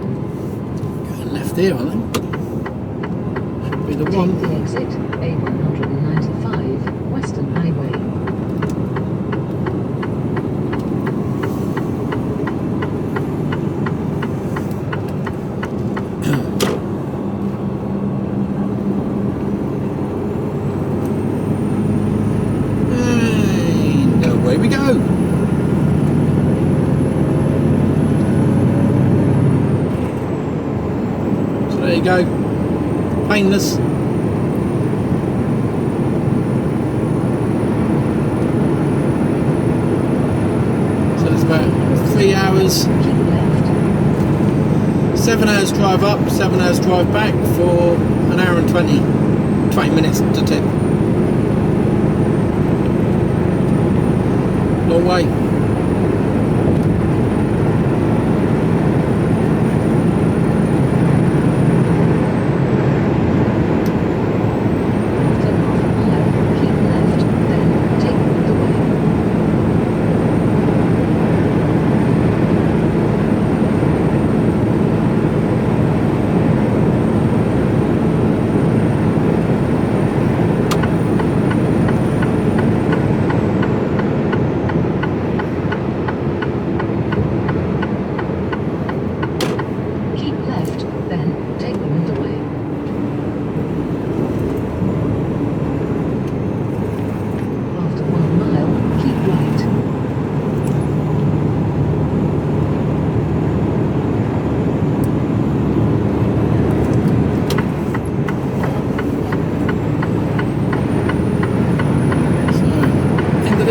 Going left here, I think. Should be the Take one. the exit, A195, Western Highway. And away we go. So there you go. Painless. So it's about 3 hours, Keep left. 7 hours drive up, 7 hours drive back for an hour and 20 minutes to tip. Long way. After half a mile, keep left, then take the way.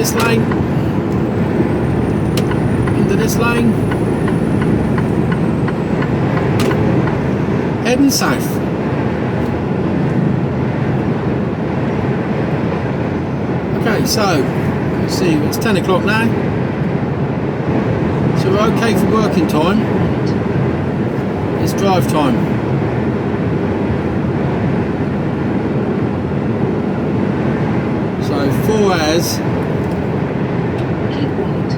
this lane, into this lane, heading south. Okay, so let's see, it's 10 o'clock now, so we're okay for working time. It's drive time. So 4 hours. Keep right.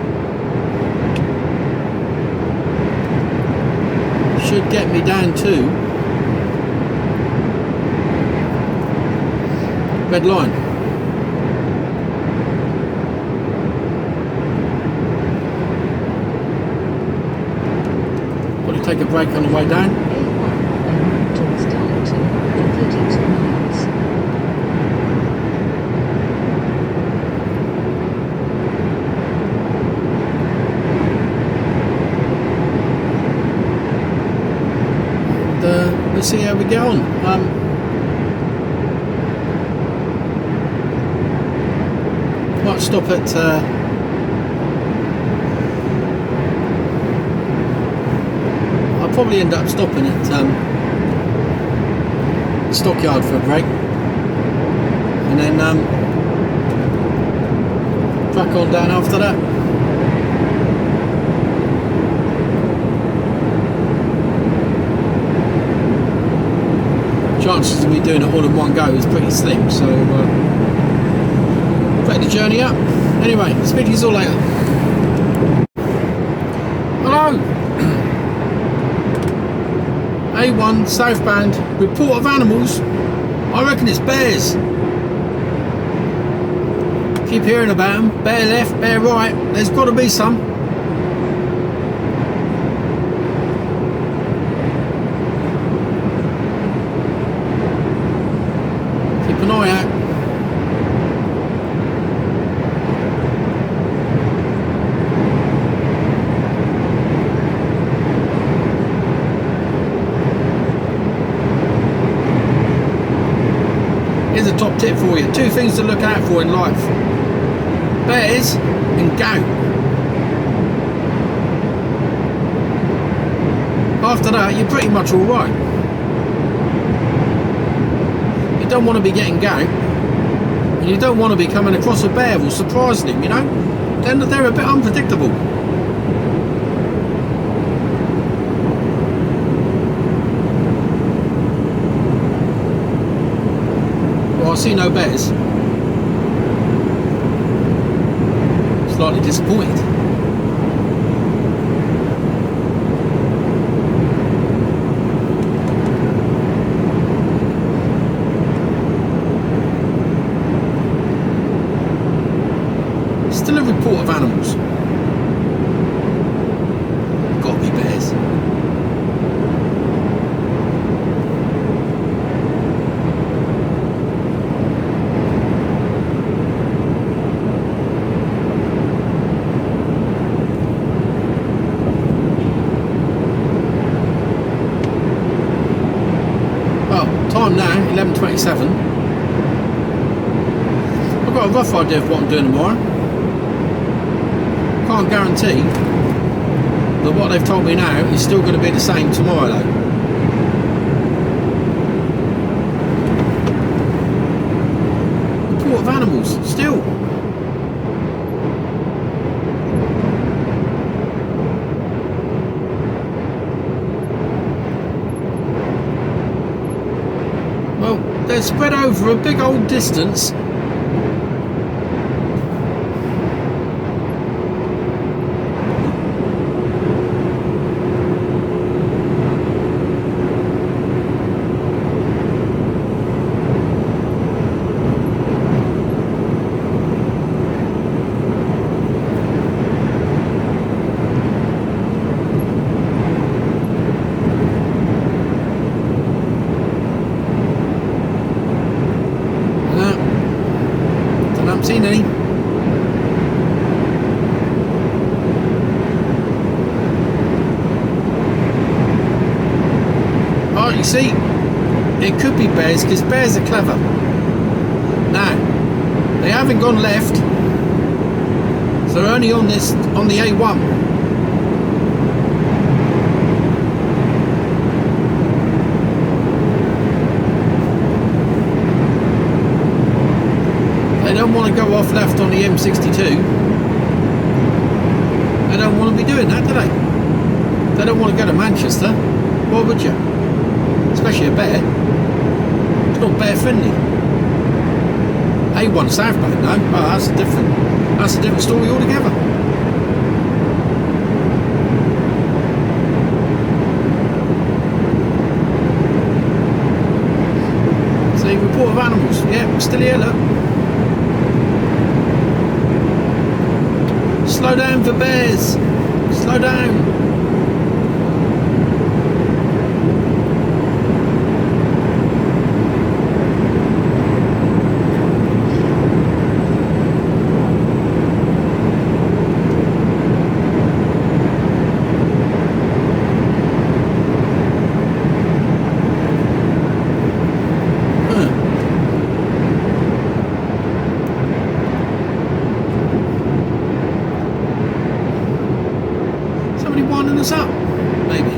Should get me down to red line. Probably take a break on the way down. A1 towards Darlington for 32 miles. We'll see how we get on. Might stop at I'll probably end up stopping at Stockyard for a break, and then crack on down after that. Chances of me doing it all in one go is pretty slim, so break the journey up. Anyway, speak to you all later. Hello. A1 southbound, report of animals. I reckon it's bears. Keep hearing about them. Bear left, bear right. There's got to be some. An eye out. Here's a top tip for you. 2 things to look out for in life: bears and gout. After that, you're pretty much alright. You don't want to be getting gout, and you don't want to be coming across a bear or surprising him, you know? Then they're a bit unpredictable. Well, I see no bears. Slightly disappointed. Still a report of animals. Gotta be bears. Oh, time now, 11:27. I've got a rough idea of what I'm doing tomorrow. Can't guarantee that what they've told me now is still going to be the same tomorrow though. Report of animals, still. Well, they're spread over a big old distance. Seen any? Oh, you see, it could be bears because bears are clever. Now, they haven't gone left, So they're only on this, on the A1. They don't want to go off left on the M62. They don't want to be doing that, do they? They don't want to go to Manchester. Why would you? Especially a bear. It's not bear friendly. A1 southbound, no? Oh, that's a different story altogether. See, report of animals. Yeah, we're still here, look. Slow down for bears. Slow down. Winding us up, maybe.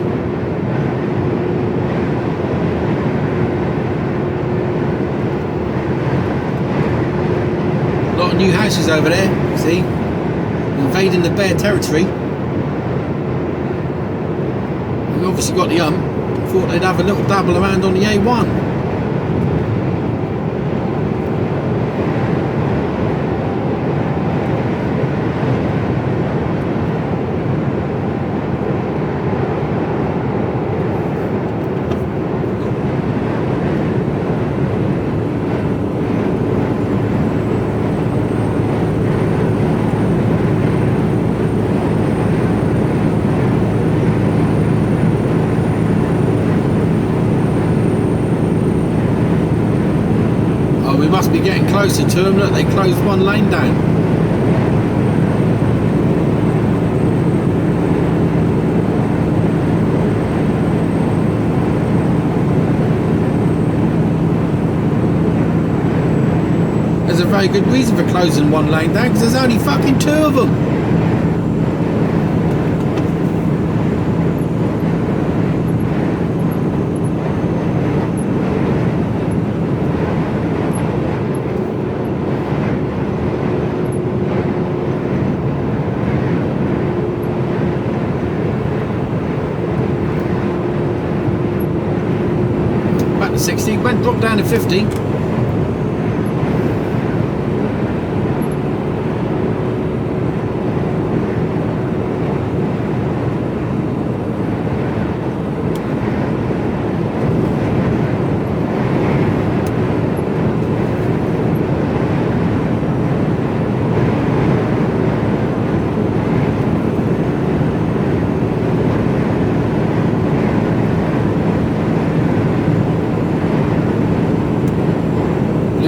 A lot of new houses over there, see? Invading the bear territory. We've obviously got the thought they'd have a little dabble around on the A1. We must be getting closer to them. Look, they closed one lane down. There's a very good reason for closing one lane down, because there's only fucking 2 of them. Back to 60, went dropped down to 50.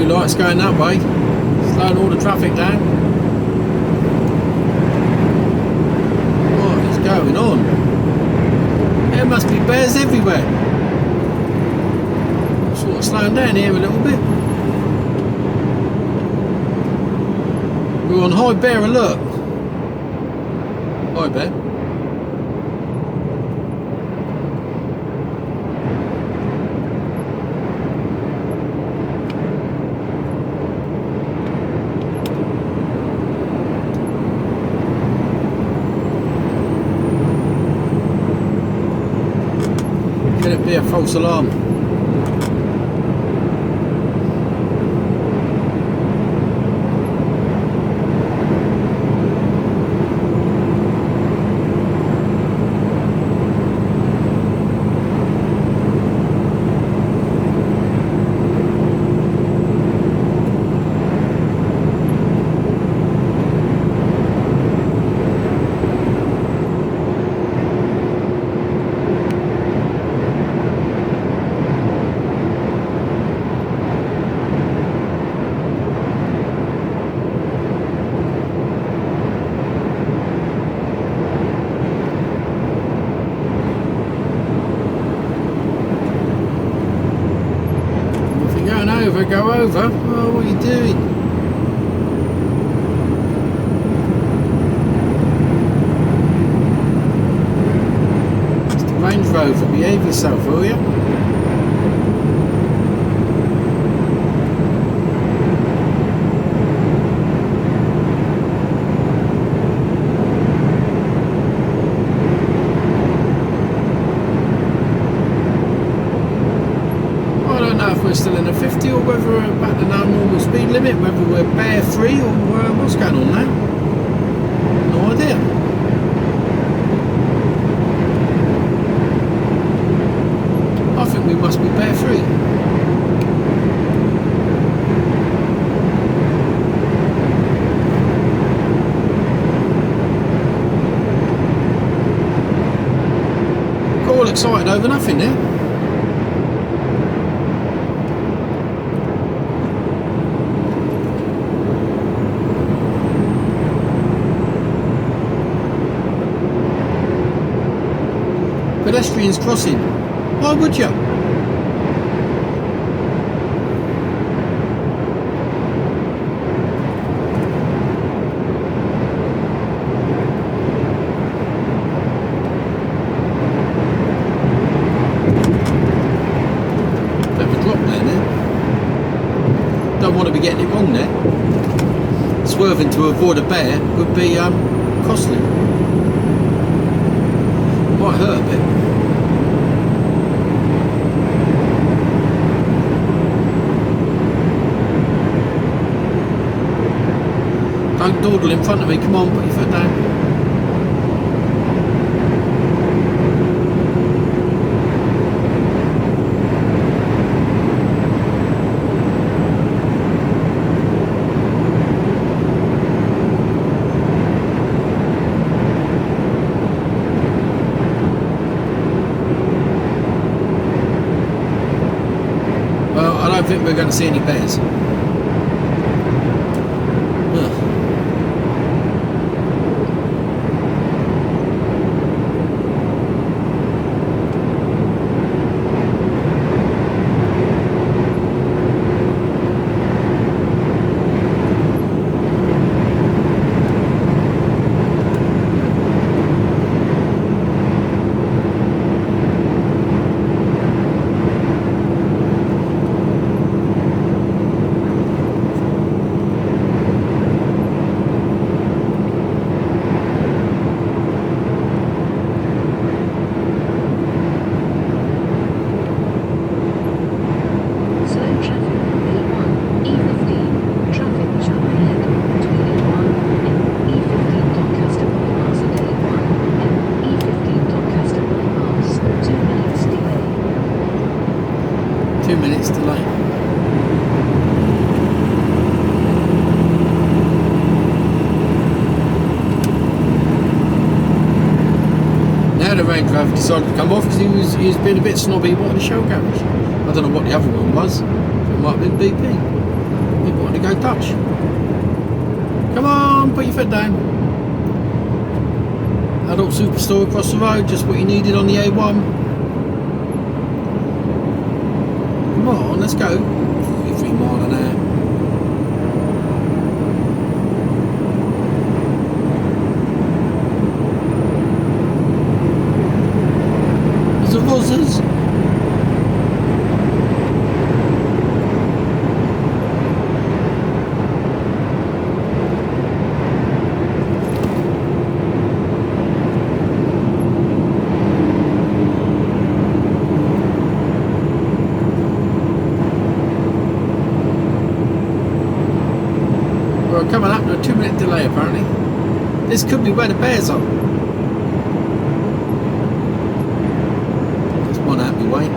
Lights going that way, slowing all the traffic down. What is going on? There must be bears everywhere. I'm sort of slowing down here a little bit. We're on high bear alert. High bear. Could it be a false alarm? Go over. Oh, what are you doing? Behave yourself, will you? I don't know if we're still in a 50 or whether we're back to our normal speed limit, whether we're bare free or what's going on now. No idea. I think we must be bare free. Got all excited over nothing there. Pedestrians crossing. Why would you? Bit of a drop there now. Don't want to be getting it wrong there. Swerving to avoid a bear would be costly. Might hurt a bit. Don't dawdle in front of me, come on, put your foot down. Well, I don't think we're going to see any bears. Range Rover decided to come off because he was being a bit snobby. He wanted a shell garage. I don't know what the other one was. It might have been BP. He wanted to go Dutch. Come on, put your foot down. Adult Superstore across the road, just what you needed on the A1. Come on, let's go. 43 mile an hour. Roses. We're coming up to a 2-minute delay apparently. This could be where the bears are. One happy way.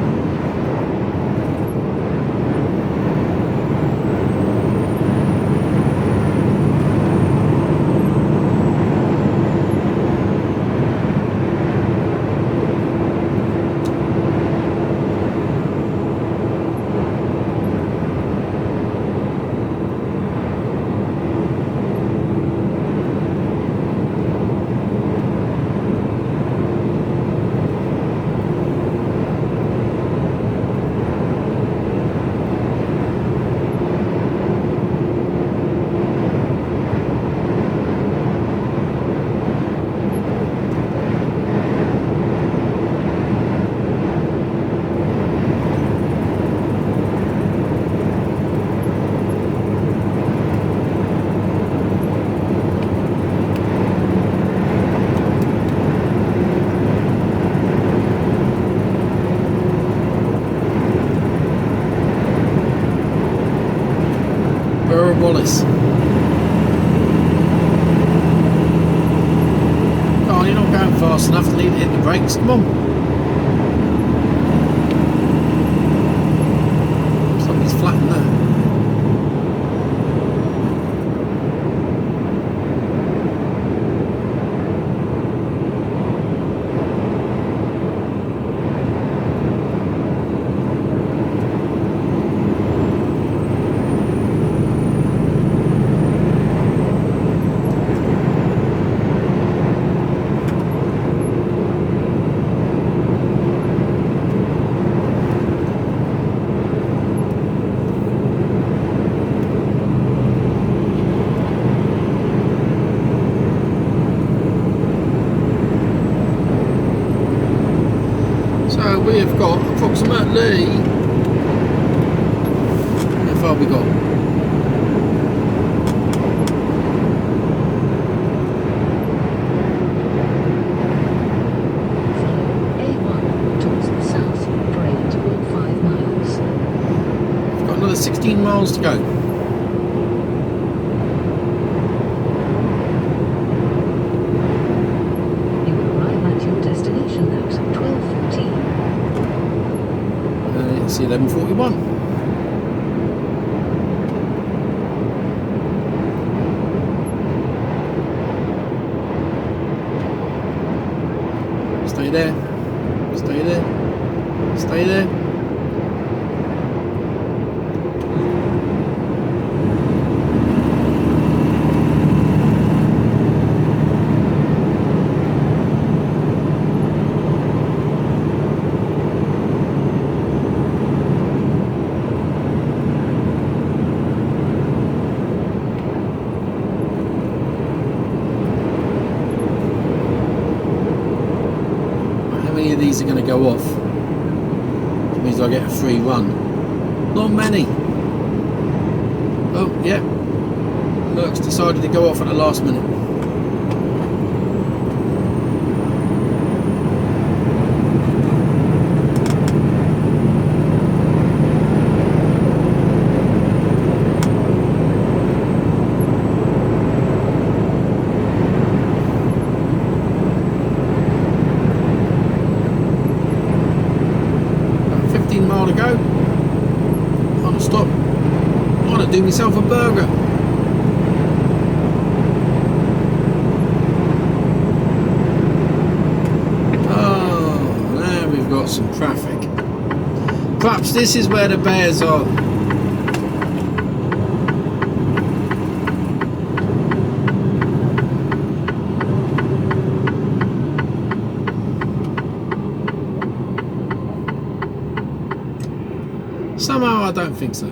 solace. Oh, you're not going fast enough to need to hit the brakes. Come on. Something's flattened there. We have got approximately, how far have we got? A1 towards the south for 8.5 miles. We've got another 16 miles to go. You will arrive at your destination at 12:14. It's 11:41. Stay there. Stay there. Stay there. These are going to go off, which means I get a free run. Not many. Oh yeah, Merck's decided to go off at the last minute. Mile to go. I'm gonna stop. I want to do myself a burger. Oh, now we've got some traffic. Perhaps this is where the bears are. Somehow I don't think so.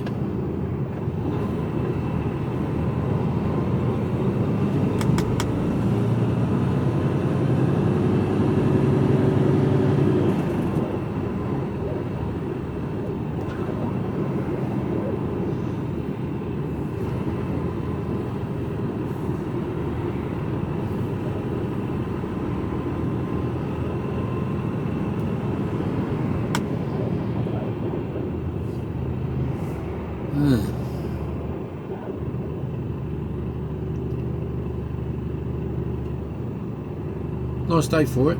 Nice day for it.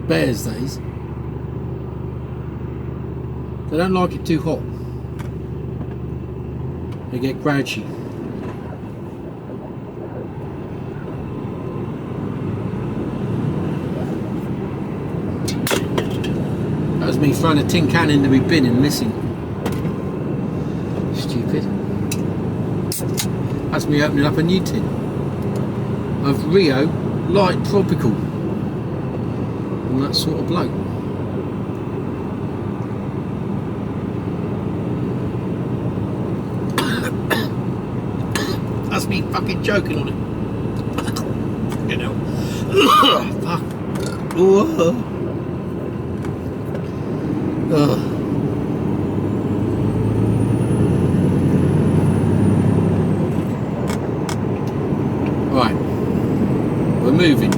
Bears days. They don't like it too hot. They get grouchy. That was me throwing a tin can into my bin and missing. Stupid. That's me opening up a new tin of Rio Light Tropical. And that sort of bloke. That's me fucking joking on it. You know. Fuck. Right. We're moving.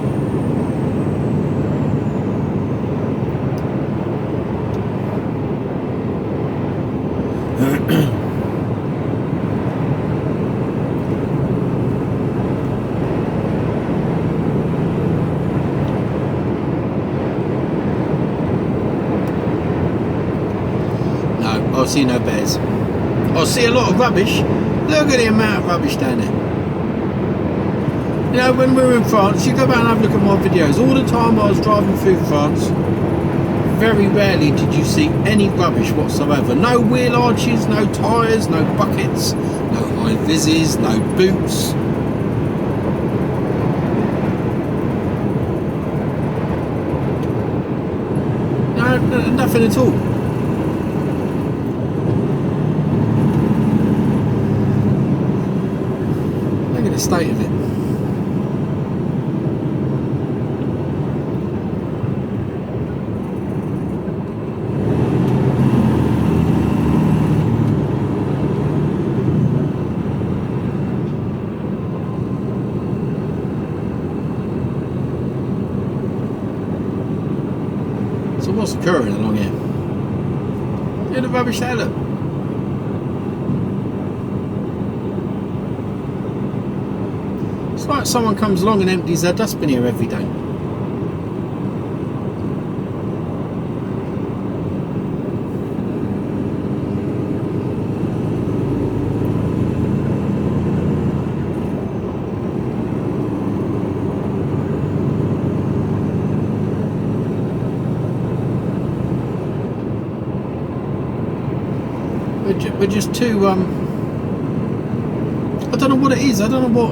see no bears. I see a lot of rubbish. Look at the amount of rubbish down there. You know, when we were in France, you go back and have a look at my videos. All the time I was driving through France, very rarely did you see any rubbish whatsoever. No wheel arches, no tyres, no buckets, no high vises, no boots. No, nothing at all. Look at the state of it. So what's occurring along here? Look at the rubbish there, look. It's like someone comes along and empties their dustbin here every day. We're just too, I don't know what it is, I don't know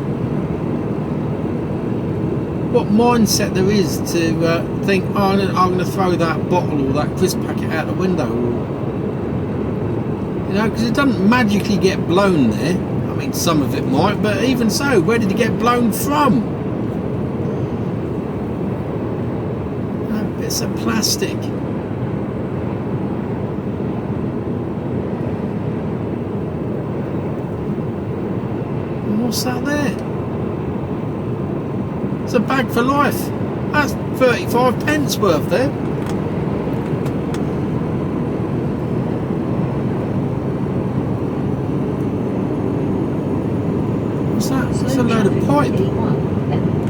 what mindset there is to think, oh, I'm going to throw that bottle or that crisp packet out the window, or, you know, because it doesn't magically get blown there. I mean, some of it might, but even so, where did it get blown from? Bits of plastic. What's that there? It's a bag for life. That's 35 pence worth there. What's that? It's a load of pipe.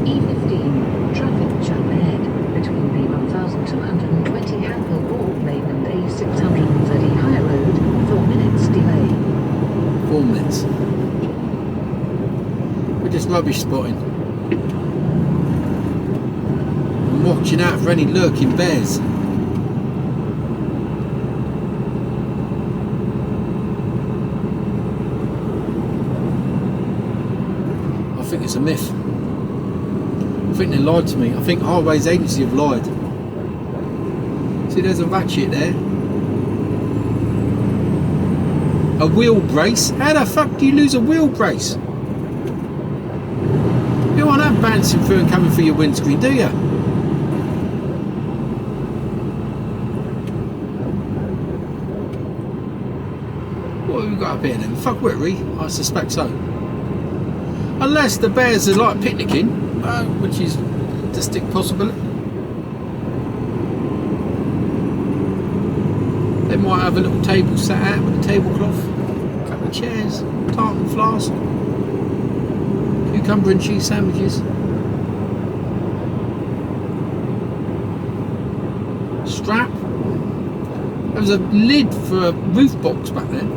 E15, traffic jam ahead between B1220 Hanhill Walk Lane and A630 High Road, 4 minutes delay. 4 minutes. Just rubbish spotting. I'm watching out for any lurking bears. I think it's a myth. I think they lied to me. I think Highways Agency have lied. See, there's a ratchet there. A wheel brace? How the fuck do you lose a wheel brace? You want that bouncing through and coming through your windscreen, do you? What have we got up here then? Fuck Whittery? I suspect so. Unless the bears are like picnicking, which is a distinct possibility. They might have a little table set out with a tablecloth, a couple of chairs, tartan flask, cucumber and cheese sandwiches. Strap. There was a lid for a roof box back there.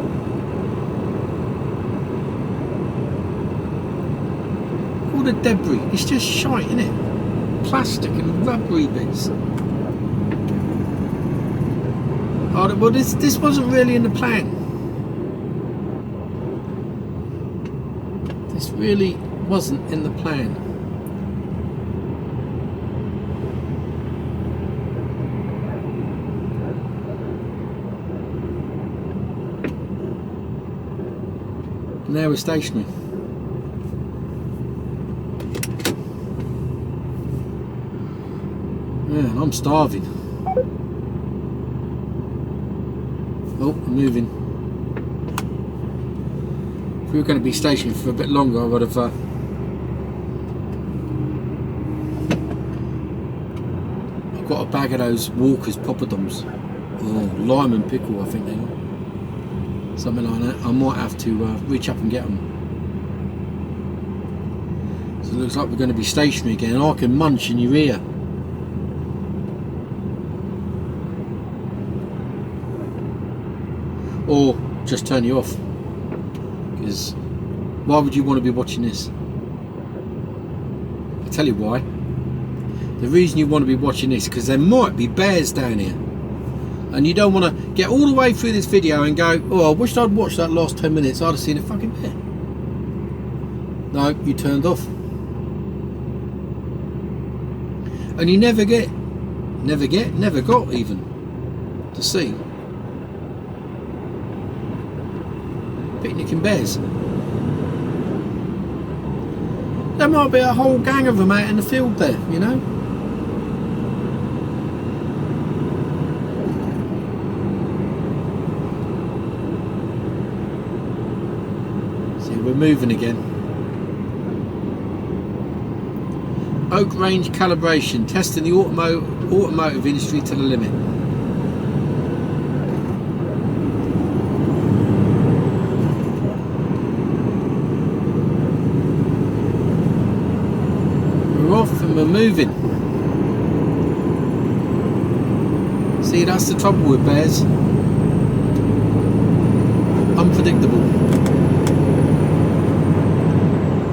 All the debris. It's just shite, isn't it? Plastic and rubbery bits. Oh, well, this wasn't really in the plan. This really wasn't in the plan. Now we're stationary. Yeah, and I'm starving. Oh, I'm moving. If we were going to be stationary for a bit longer, I would have I've got a bag of those Walker's poppadoms. Oh, lime and pickle, I think they are. Something like that. I might have to reach up and get them. So it looks like we're going to be stationary again. I can munch in your ear. or just turn you off, because why would you want to be watching this? I'll tell you why. The reason you want to be watching this, because there might be bears down here, and you don't want to get all the way through this video and go, oh, I wish I'd watched that last 10 minutes, I'd have seen a fucking bear. No, you turned off. And you never got even to see picnicking bears. There might be a whole gang of them out in the field there, you know. See, we're moving again. Oak range calibration, testing the automotive industry to the limit. We're off and we're moving. See, that's the trouble with bears. Unpredictable.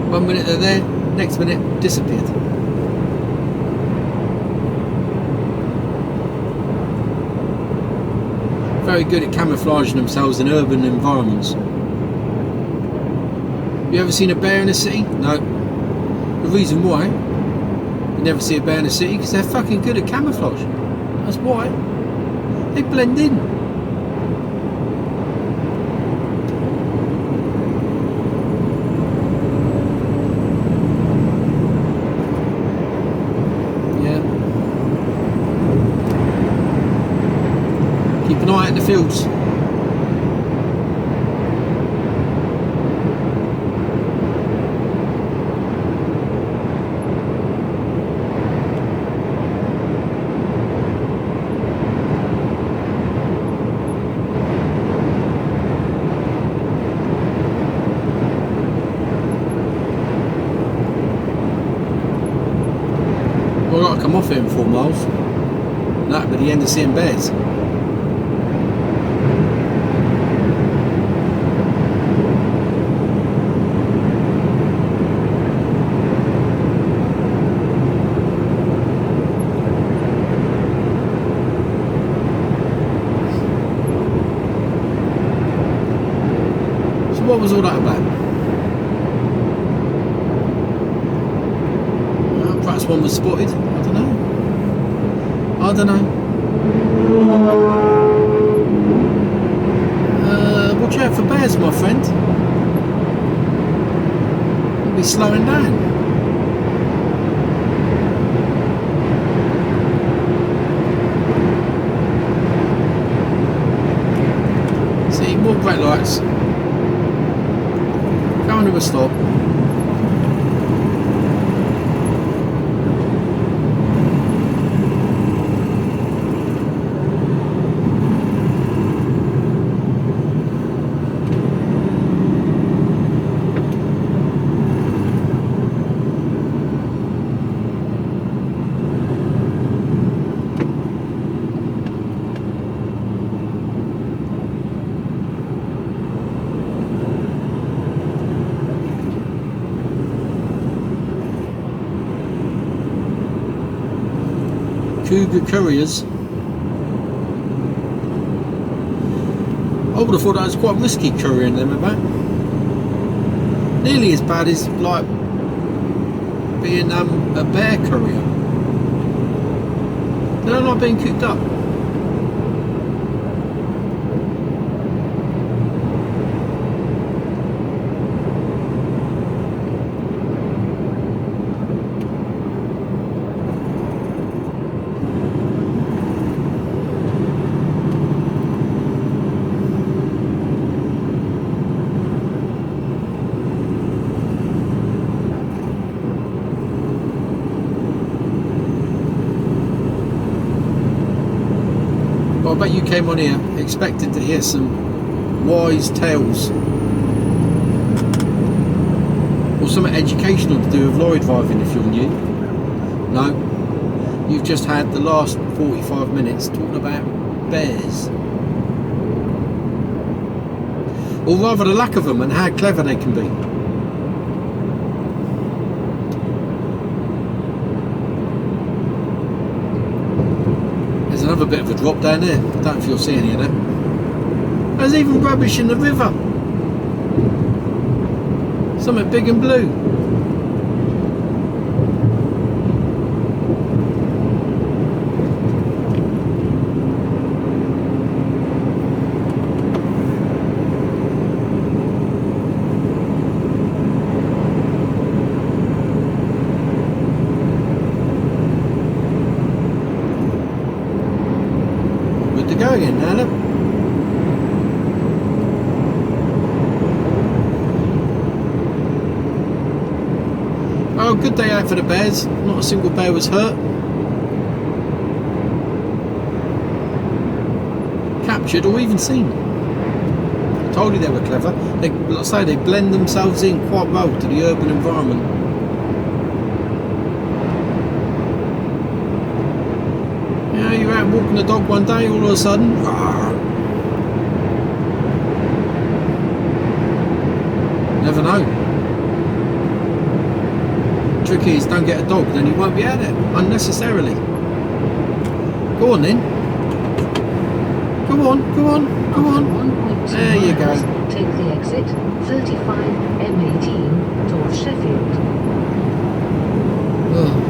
1 minute they're there, next minute disappeared. Very good at camouflaging themselves in urban environments. You ever seen a bear in a city? No. The reason why you never see a bear in a city, because they're fucking good at camouflage. That's why. They blend in. Keep an eye out in the fields. Well, I've got to come off here in 4 miles. And that'll be the end of seeing bears. What was all that about? Well, perhaps one was spotted. I don't know. Watch out for bears, my friend. You'll be slowing down. See, more brake lights. Coming to a stop. Cougar Couriers. I would have thought that was quite risky couriering them about. Nearly as bad as like being a bear courier. They don't like being cooped up. I bet you came on here expecting to hear some wise tales or something educational to do with lorry driving if you're new. No, you've just had the last 45 minutes talking about bears. or rather the lack of them, and how clever they can be. There's another bit of a drop down there. I don't know if you'll see any of that. There's even rubbish in the river. Something big and blue. Good to go again now, look. Oh, good day out for the bears. Not a single bear was hurt. Captured or even seen. I told you they were clever. They, like I say, they blend themselves in quite well to the urban environment. Yeah, you're out walking the dog one day, all of a sudden, argh. Never know. Trick is, don't get a dog, then you won't be out there unnecessarily. Go on then. Go on, go on, go on. There you go. Take the exit 35 M18 towards Sheffield. Ugh.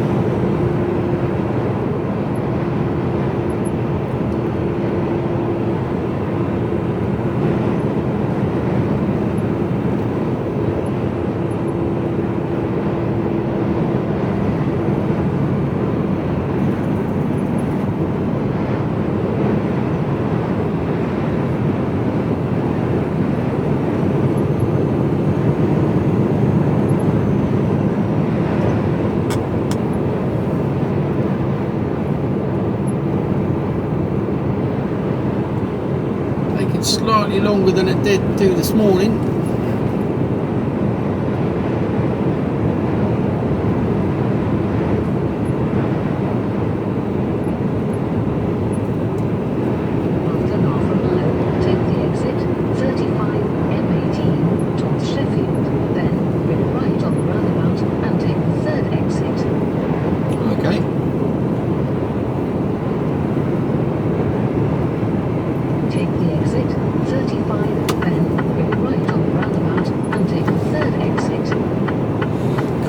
Slightly longer than it did do this morning. After half a mile, take the exit 35 M18 towards Sheffield. Then bring right on the roundabout and take the third exit. Okay. Take the exit 35, then bring right on the roundabout and take the third exit.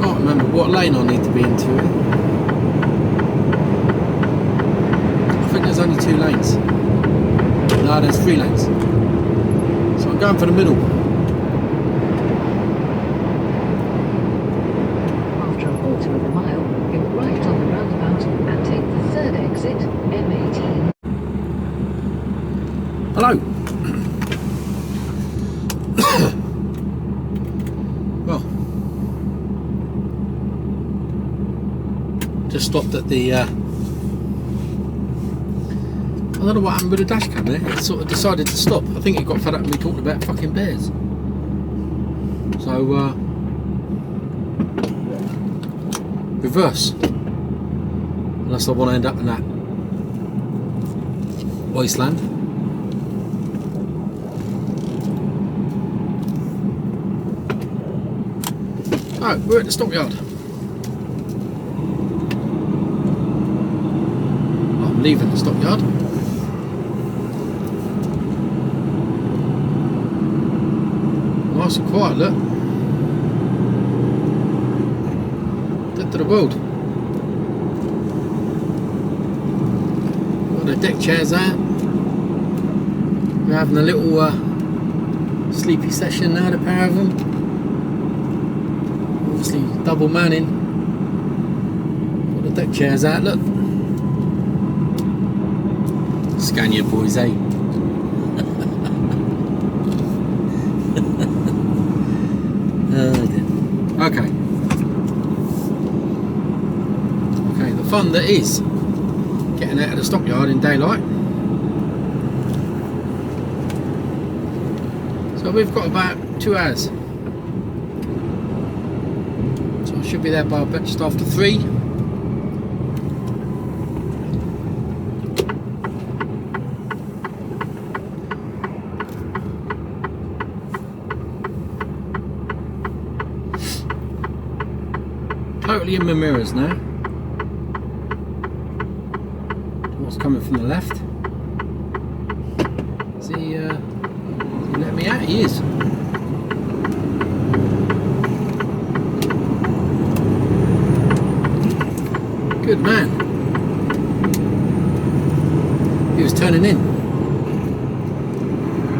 Can't remember what lane I need to be into. I think there's only 2 lanes. No, there's 3 lanes. So I'm going for the middle. After a quarter of a mile, go right on the roundabout and take the third exit, M18. Hello. Well, just stopped at the I don't know what happened with the dash cam there. It sort of decided to stop. I think it got fed up with me talking about fucking bears. So reverse, unless I want to end up in that wasteland. Oh, we're at the stockyard. I'm leaving the stockyard. Nice and quiet, look. Dead to the world. Got the deck chairs out. We're having a little sleepy session now, the pair of them. Obviously double manning. Got the deck chairs out, look. Scan your boys, eh? Oh dear. Okay. Okay, the fun that is getting out of the stockyard in daylight. So we've got about 2 hours. So I should be there by about just after 3. totally in my mirrors now. What's coming from the left? Is he let me out? He is. Good man. He was turning in.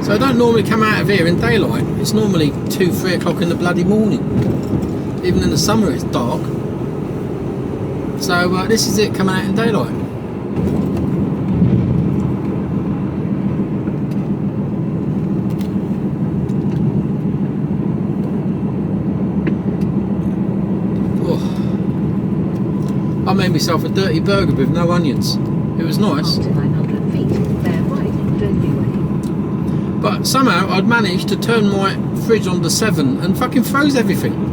So I don't normally come out of here in daylight. It's normally 2-3 o'clock in the bloody morning. Even in the summer it's dark. So this is it, coming out in daylight. I made myself a dirty burger with no onions. It was nice. After 900 feet, bear right, don't be ready. But somehow I'd managed to turn my fridge on to 7 and fucking froze everything.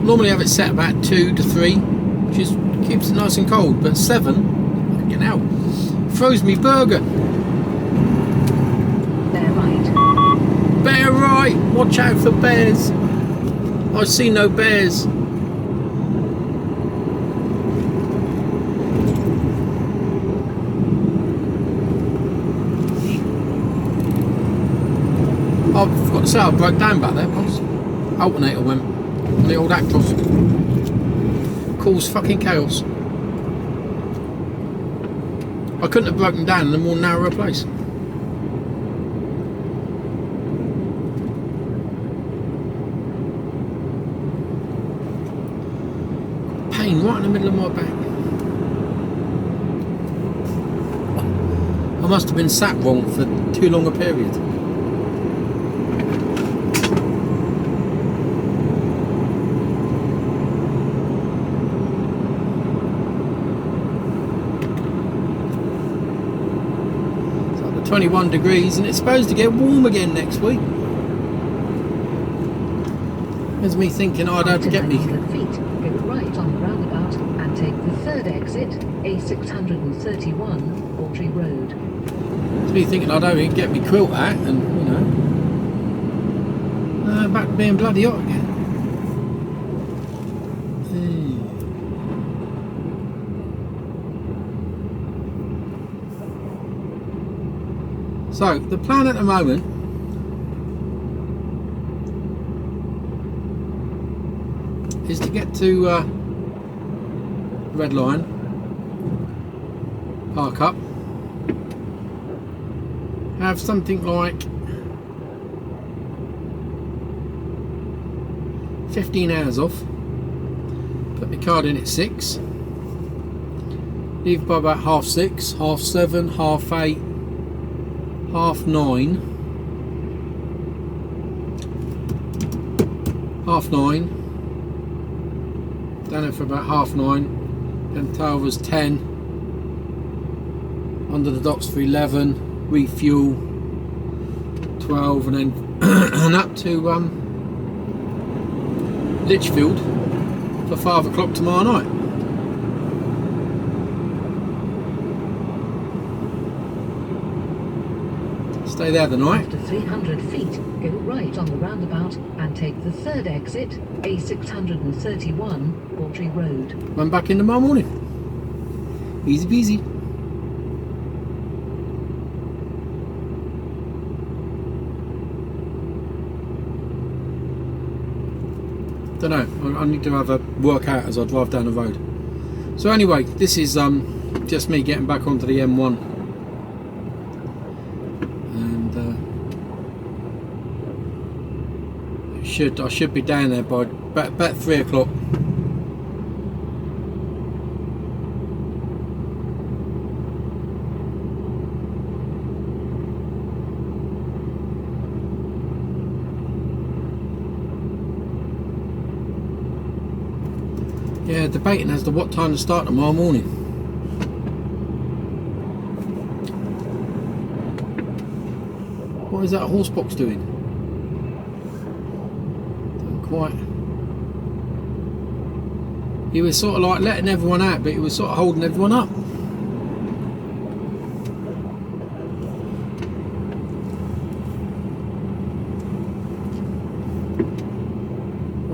Normally I have it set about 2 to 3, which is, keeps it nice and cold, but 7, fucking hell, froze me burger. Bear right. Bear right! Watch out for bears! I see no bears. I've got to say I broke down back there, boss. Alternator went. The old Actros. Caused fucking chaos. I couldn't have broken down in a more narrower place. Pain right in the middle of my back. I must have been sat wrong for too long a period. It's like 21 degrees and it's supposed to get warm again next week. There's me thinking I'd have to get me. 900 feet, go right on the roundabout and take the third exit, A631, Bawtry Road. It's me thinking I'd only get me quilt out and, you know, back to being bloody hot again. So, the plan at the moment is to get to Red Line, park up, have something like 15 hours off, put my card in at 6, leave by about 6:30, 7:30, 8:30, 9:30, 9:30, down there for about 9:30, then tail was 10, under the docks for 11, refuel 12, and then and up to Lichfield for 5 o'clock tomorrow night. Stay there the night. After 300 feet, go right on the roundabout and take the third exit, A631, Bawtry Road. I'm back in tomorrow morning. Easy peasy. Don't know. I need to have a workout as I drive down the road. So anyway, this is just me getting back onto the M1. I should be down there by about 3 o'clock. Yeah, debating as to what time to start tomorrow morning. What is that horse box doing? Quite. He was sort of like letting everyone out, but he was sort of holding everyone up.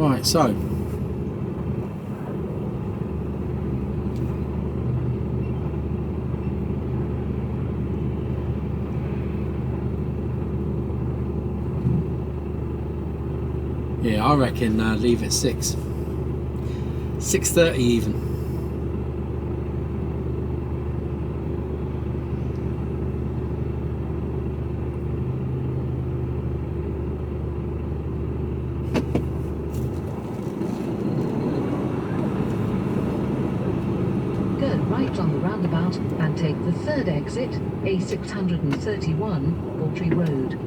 Right, so yeah, I reckon leave it 6:30 even. Go right on the roundabout and take the third exit, A631, Bawtry Road.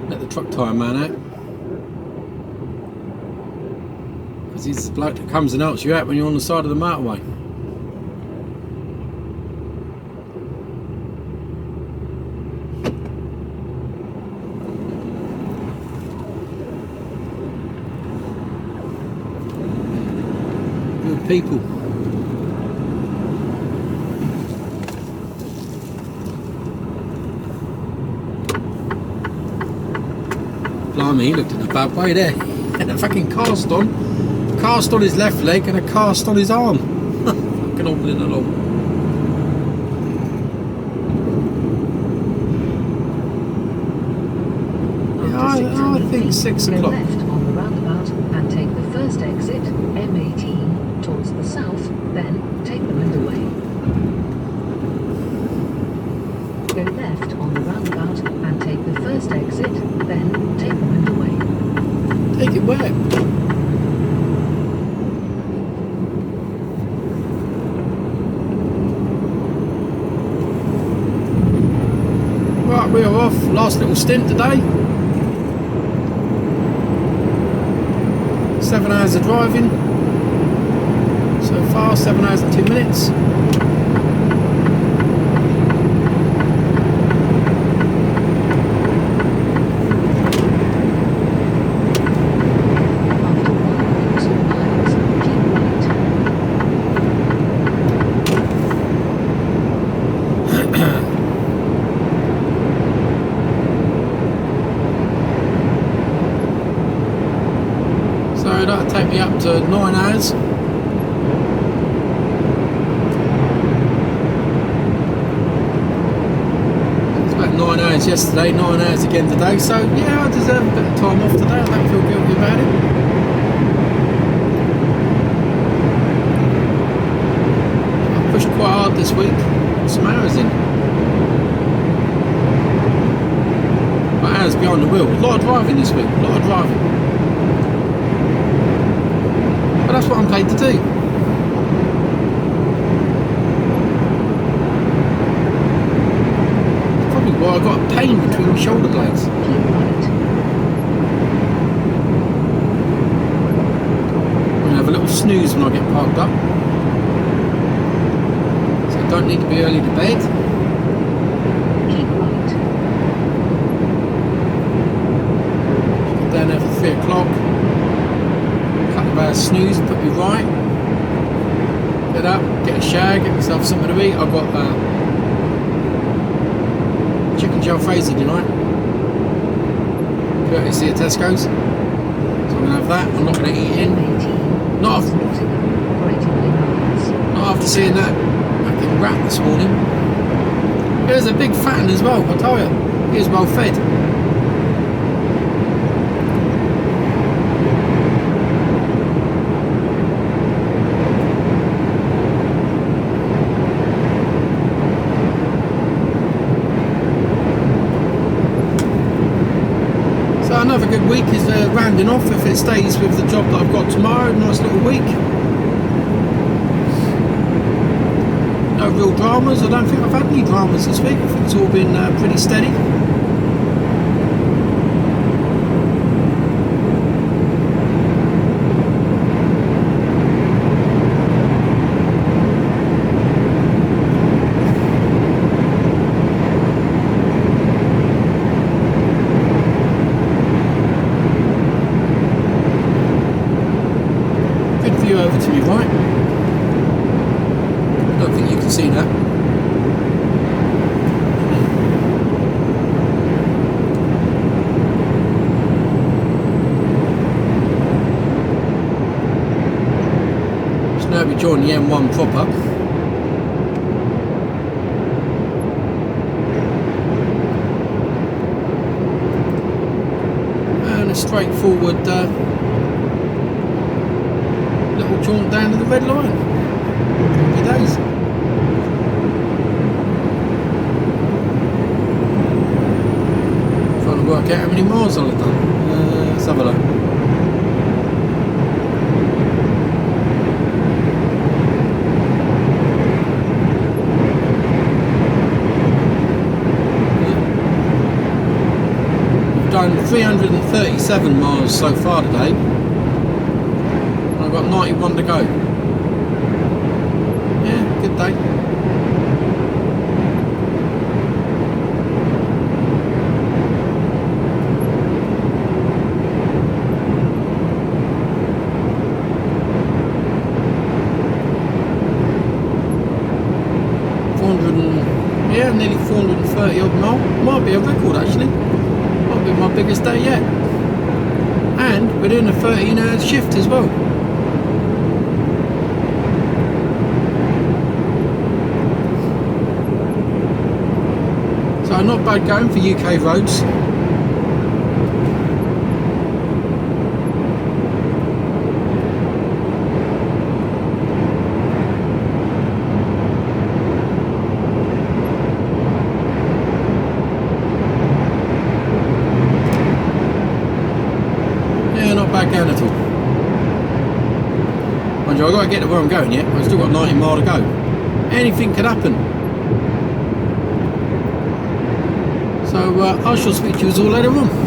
Let the truck tyre man out, because he's the bloke that comes and helps you out when you're on the side of the motorway. Good people. Blimey, he looked in a bad way there. And a fucking cast on his left leg and a cast on his arm. Fucking hobbling along. Yeah, I think 6 Go o'clock. left on the roundabout and take the first exit, M18, towards the south, then take the motorway. Go left on the roundabout and take the first exit, then take the motorway. Take it where? Right, we are off. Last little stint today. 7 hours of driving. So far, 7 hours and 2 minutes. After 1.2 miles, keep right. So that'll take me up to 9 hours. It's about 9 hours yesterday, 9 hours again today. So yeah, I deserve a bit of time off today. I don't feel guilty about it. I pushed quite hard this week. Got some hours in. But hours behind the wheel. A lot of driving this week. A lot of driving. But that's what I'm paid to do. Probably why I got a pain between my shoulder blades. Keep right. I'm going to have a little snooze when I get parked up. So I don't need to be early to bed. Keep right. Get down there for 3 o'clock. Couple of hours snooze, put me right. Get up, get a shower, get myself something to eat. I've got chicken jalfrezi tonight. Courtesy of Tesco's. So I'm going to have that. I'm not going to eat in. M18, Not towards Nottingham, operating miles. Not after seeing that fucking rat this morning. He was a big fat one as well, I tell you. He was well fed. So another good week is rounding off if it stays with the job that I've got tomorrow. Nice little week. No real dramas. I don't think I've had any dramas this week. I think it's all been pretty steady. Good view over to me right. Don't think you can see that. join the M1 proper. And a straightforward little jaunt down to the red line. Happy days. Trying to work out how many miles I've done. Let's have a look. Done 337 miles so far today. I've got 91 to go. Yeah, good day. Yeah, nearly 430 odd mile. Might be a record actually. Might be my biggest day yet. And within a 13-hour shift as well. So not bad going for UK roads. Back down at all. Mind you, I've got to get to where I'm going yet. I've still got 90 miles to go. Anything could happen. So I shall speak to you all later on.